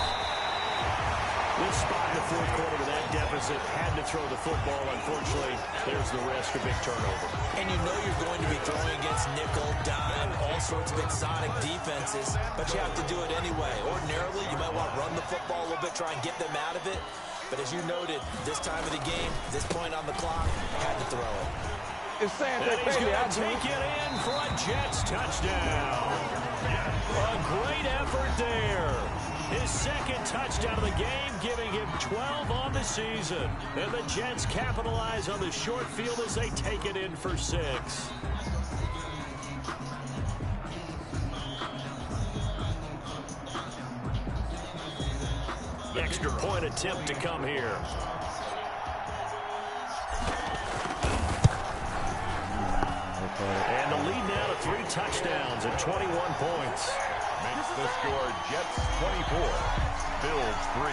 This spot in the fourth quarter with that deficit, had to throw the football. Unfortunately, there's the risk of big turnover. And you know you're going to be throwing against nickel, dime, all sorts of exotic defenses, but you have to do it anyway. Ordinarily, you might want to run the football a little bit, try and get them out of it. But as you noted, this time of the game, this point on the clock, had to throw it. And he's going to take it in for a Jets touchdown. A great effort there. His 2nd touchdown of the game, giving him 12 on the season. And the Jets capitalize on the short field as they take it in for 6. Extra point attempt to come here. And the lead now to 3 touchdowns at 21 points. Makes the score Jets 24, Bills 3.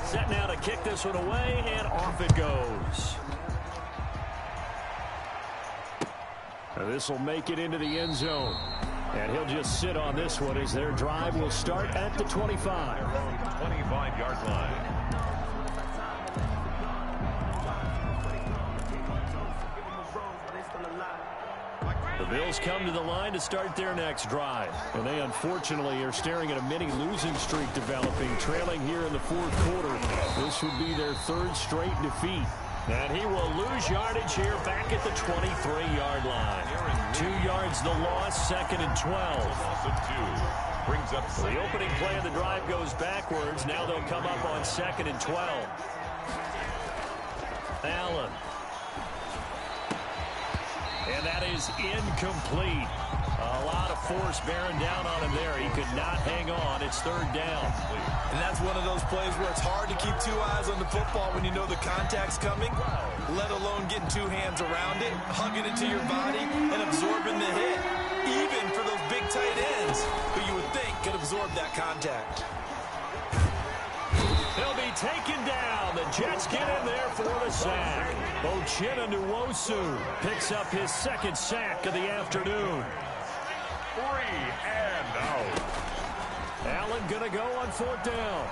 Set now to kick this one away, and off it goes. This will make it into the end zone. And he'll just sit on this one as their drive will start at the 25. 25-yard line. The Bills come to the line to start their next drive. And they unfortunately are staring at a mini losing streak developing, trailing here in the fourth quarter. This would be their 3rd straight defeat. And he will lose yardage here back at the 23-yard line. 2 yards the loss, 2nd and 12. Brings up the opening play of the drive goes backwards. Now they'll come up on 2nd and 12. Allen. And that is incomplete. A lot of force bearing down on him there. He could not hang on. It's 3rd down. And that's one of those plays where it's hard to keep 2 eyes on the football when you know the contact's coming, let alone getting 2 hands around it, hugging it to your body, and absorbing the hit, even for those big tight ends who you would think could absorb that contact. He'll be taken down. The Jets get in there for the sack. Uchenna Nwosu picks up his 2nd sack of the afternoon. 3 and out. Allen going to go on 4th down.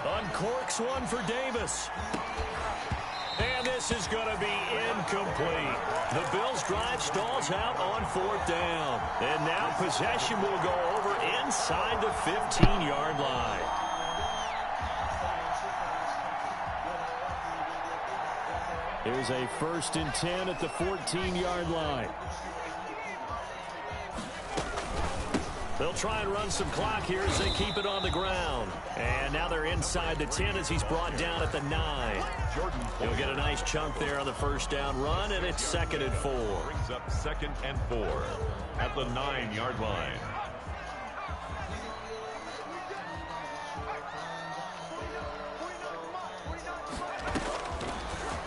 Uncorks one for Davis. And this is going to be incomplete. The Bills' drive stalls out on 4th down. And now possession will go over inside the 15-yard line. Here's a 1st and 10 at the 14-yard line. They'll try and run some clock here as they keep it on the ground. And now they're inside the 10 as he's brought down at the 9. He'll get a nice chunk there on the 1st down run, and it's 2nd and 4. Brings up 2nd and 4 at the 9-yard line.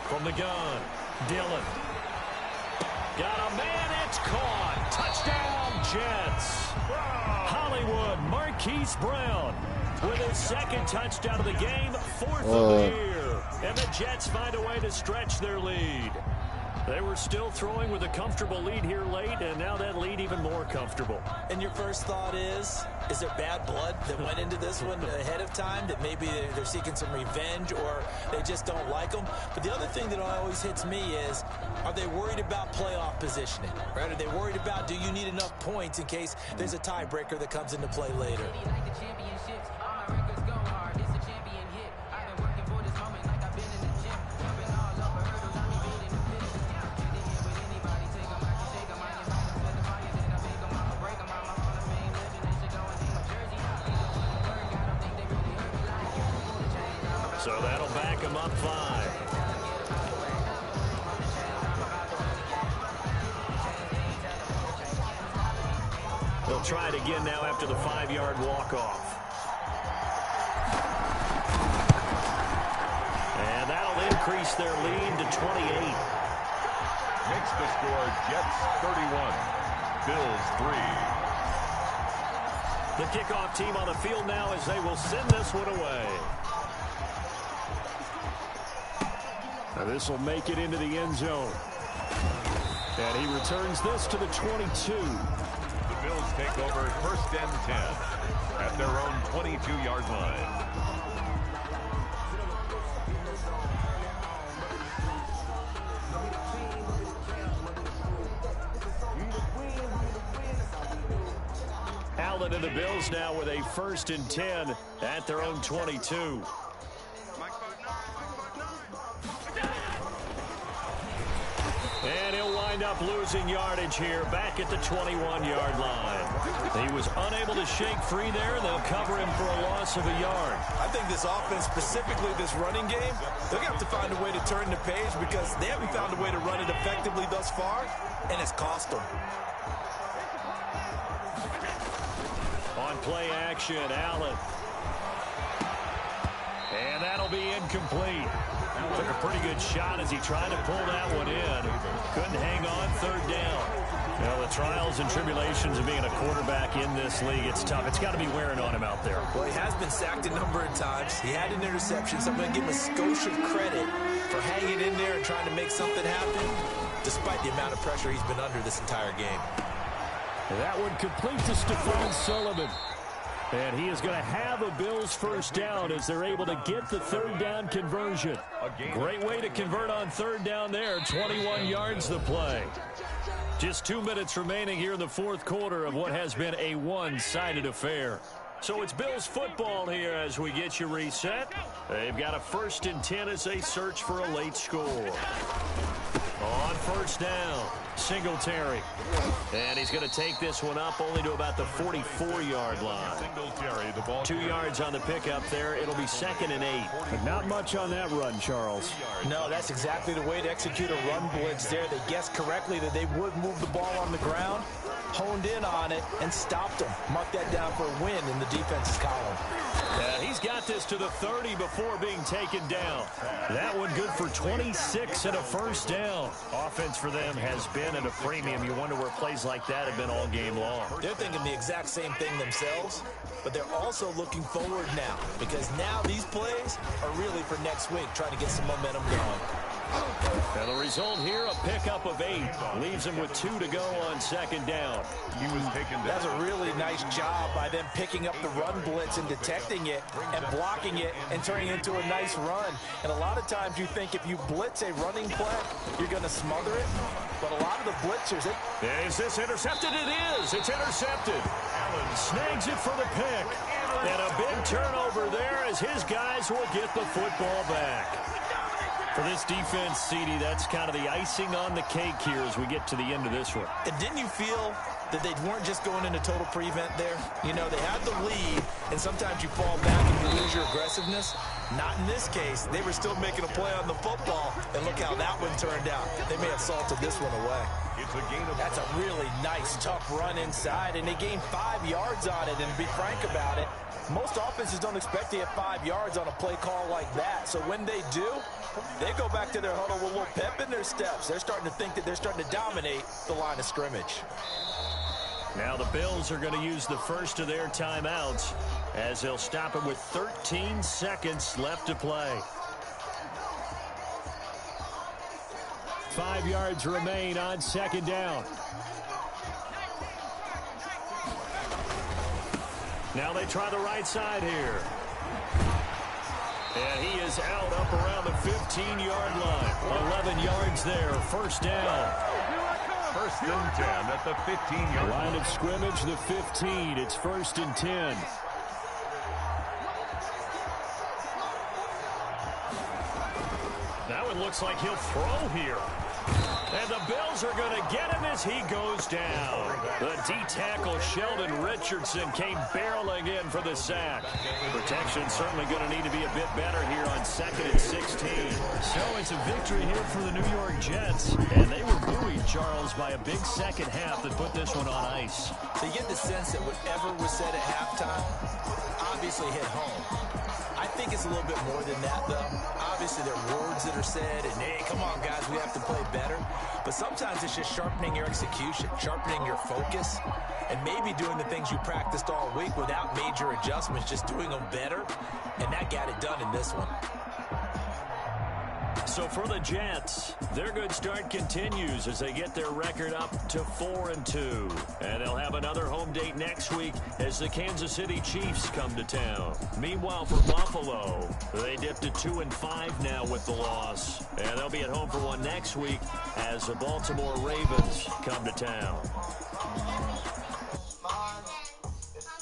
From the gun, Dillon. Got a man, it's caught. Touchdown, Jets. Hollywood, Marquise Brown with his 2nd touchdown of the game, 4th of the year. And the Jets find a way to stretch their lead. They were still throwing with a comfortable lead here late, and now that lead even more comfortable. And your first thought is there bad blood that went into this one ahead of time, that maybe they're seeking some revenge or they just don't like them? But the other thing that always hits me is, are they worried about playoff positioning? Right? Are they worried about, do you need enough points in case there's a tiebreaker that comes into play later? So that'll back him up 5. They'll try it again now after the 5-yard walk-off. And that'll increase their lead to 28. Makes the score Jets 31, Bills 3. The kickoff team on the field now as they will send this one away. Now this will make it into the end zone. And he returns this to the 22. The Bills take over 1st and 10 at their own 22-yard line. Allen and the Bills now with a 1st and 10 at their own 22. And he'll wind up losing yardage here back at the 21-yard line. He was unable to shake free there. They'll cover him for a loss of a yard. I think this offense, specifically this running game, they're going to have to find a way to turn the page because they haven't found a way to run it effectively thus far, and it's cost them. On play action, Allen. And that'll be incomplete. Took a pretty good shot as he tried to pull that one in. Couldn't hang on 3rd down. Well, the trials and tribulations of being a quarterback in this league, it's tough. It's got to be wearing on him out there. Well, he has been sacked a number of times. He had an interception, so I'm going to give him a skosh of credit for hanging in there and trying to make something happen, despite the amount of pressure he's been under this entire game. That would complete to Stephon Sullivan. And he is going to have a Bills 1st down as they're able to get the 3rd down conversion. Great way to convert on 3rd down there. 21 yards the play. Just 2 minutes remaining here in the 4th quarter of what has been a one-sided affair. So it's Bills football here as we get you reset. They've got a 1st and 10 as they search for a late score. On 1st down, Singletary. And he's going to take this one up only to about the 44-yard line. 2 yards on the pickup there. It'll be 2nd and 8. Not much on that run, Charles. No, that's exactly the way to execute a run blitz there. They guessed correctly that they would move the ball on the ground, honed in on it, and stopped them. Mark that down for a win in the defense's column. He's got this to the 30 before being taken down. That one good for 26 and a 1st down. Offense for them has been at a premium. You wonder where plays like that have been all game long. They're thinking the exact same thing themselves, but they're also looking forward now because now these plays are really for next week, trying to get some momentum going. And the result here, a pickup of 8. Leaves him with 2 to go on 2nd down. He was taken down. That's a really nice job by them picking up the run blitz and detecting it and blocking it and turning it into a nice run. And a lot of times you think if you blitz a running play, you're going to smother it. But a lot of the blitzers... Is this intercepted? It is. It's intercepted. Allen snags it for the pick. And a big turnover there as his guys will get the football back. For this defense, CD, that's kind of the icing on the cake here as we get to the end of this one. And didn't you feel that they weren't just going into total prevent there? You know, they had the lead, and sometimes you fall back and you lose your aggressiveness. Not in this case. They were still making a play on the football, and look how that one turned out. They may have salted this one away. It's a gain of... That's a really nice, tough run inside, and they gained 5 yards on it. And to be frank about it, most offenses don't expect to get 5 yards on a play call like that. So when they do, they go back to their huddle with a little pep in their steps. They're starting to think that they're starting to dominate the line of scrimmage. Now the Bills are going to use the first of their timeouts as they'll stop it with 13 seconds left to play. 5 yards remain on second down. Now they try the right side here. And he is out up around the 15-yard line. 11 yards there, first down. First and 10 at the 15-yard line. Line of scrimmage, the 15. It's first and 10. Now it looks like he'll throw here. And the Bills are going to get him as he goes down. The D-tackle Sheldon Richardson came barreling in for the sack. Protection certainly going to need to be a bit better here on 2nd and 16. So it's a victory here for the New York Jets. And they were buoyed, Charles, by a big second half that put this one on ice. So you get the sense that whatever was said at halftime obviously hit home. I think it's a little bit more than that, though. Obviously, there are words that are said, and, hey, come on, guys, we have to play better. But sometimes it's just sharpening your execution, sharpening your focus, and maybe doing the things you practiced all week without major adjustments, just doing them better, and that got it done in this one. So for the Jets, their good start continues as they get their record up to 4-2. And they'll have another home date next week as the Kansas City Chiefs come to town. Meanwhile, for Buffalo, they dipped to 2-5 now with the loss. And they'll be at home for one next week as the Baltimore Ravens come to town.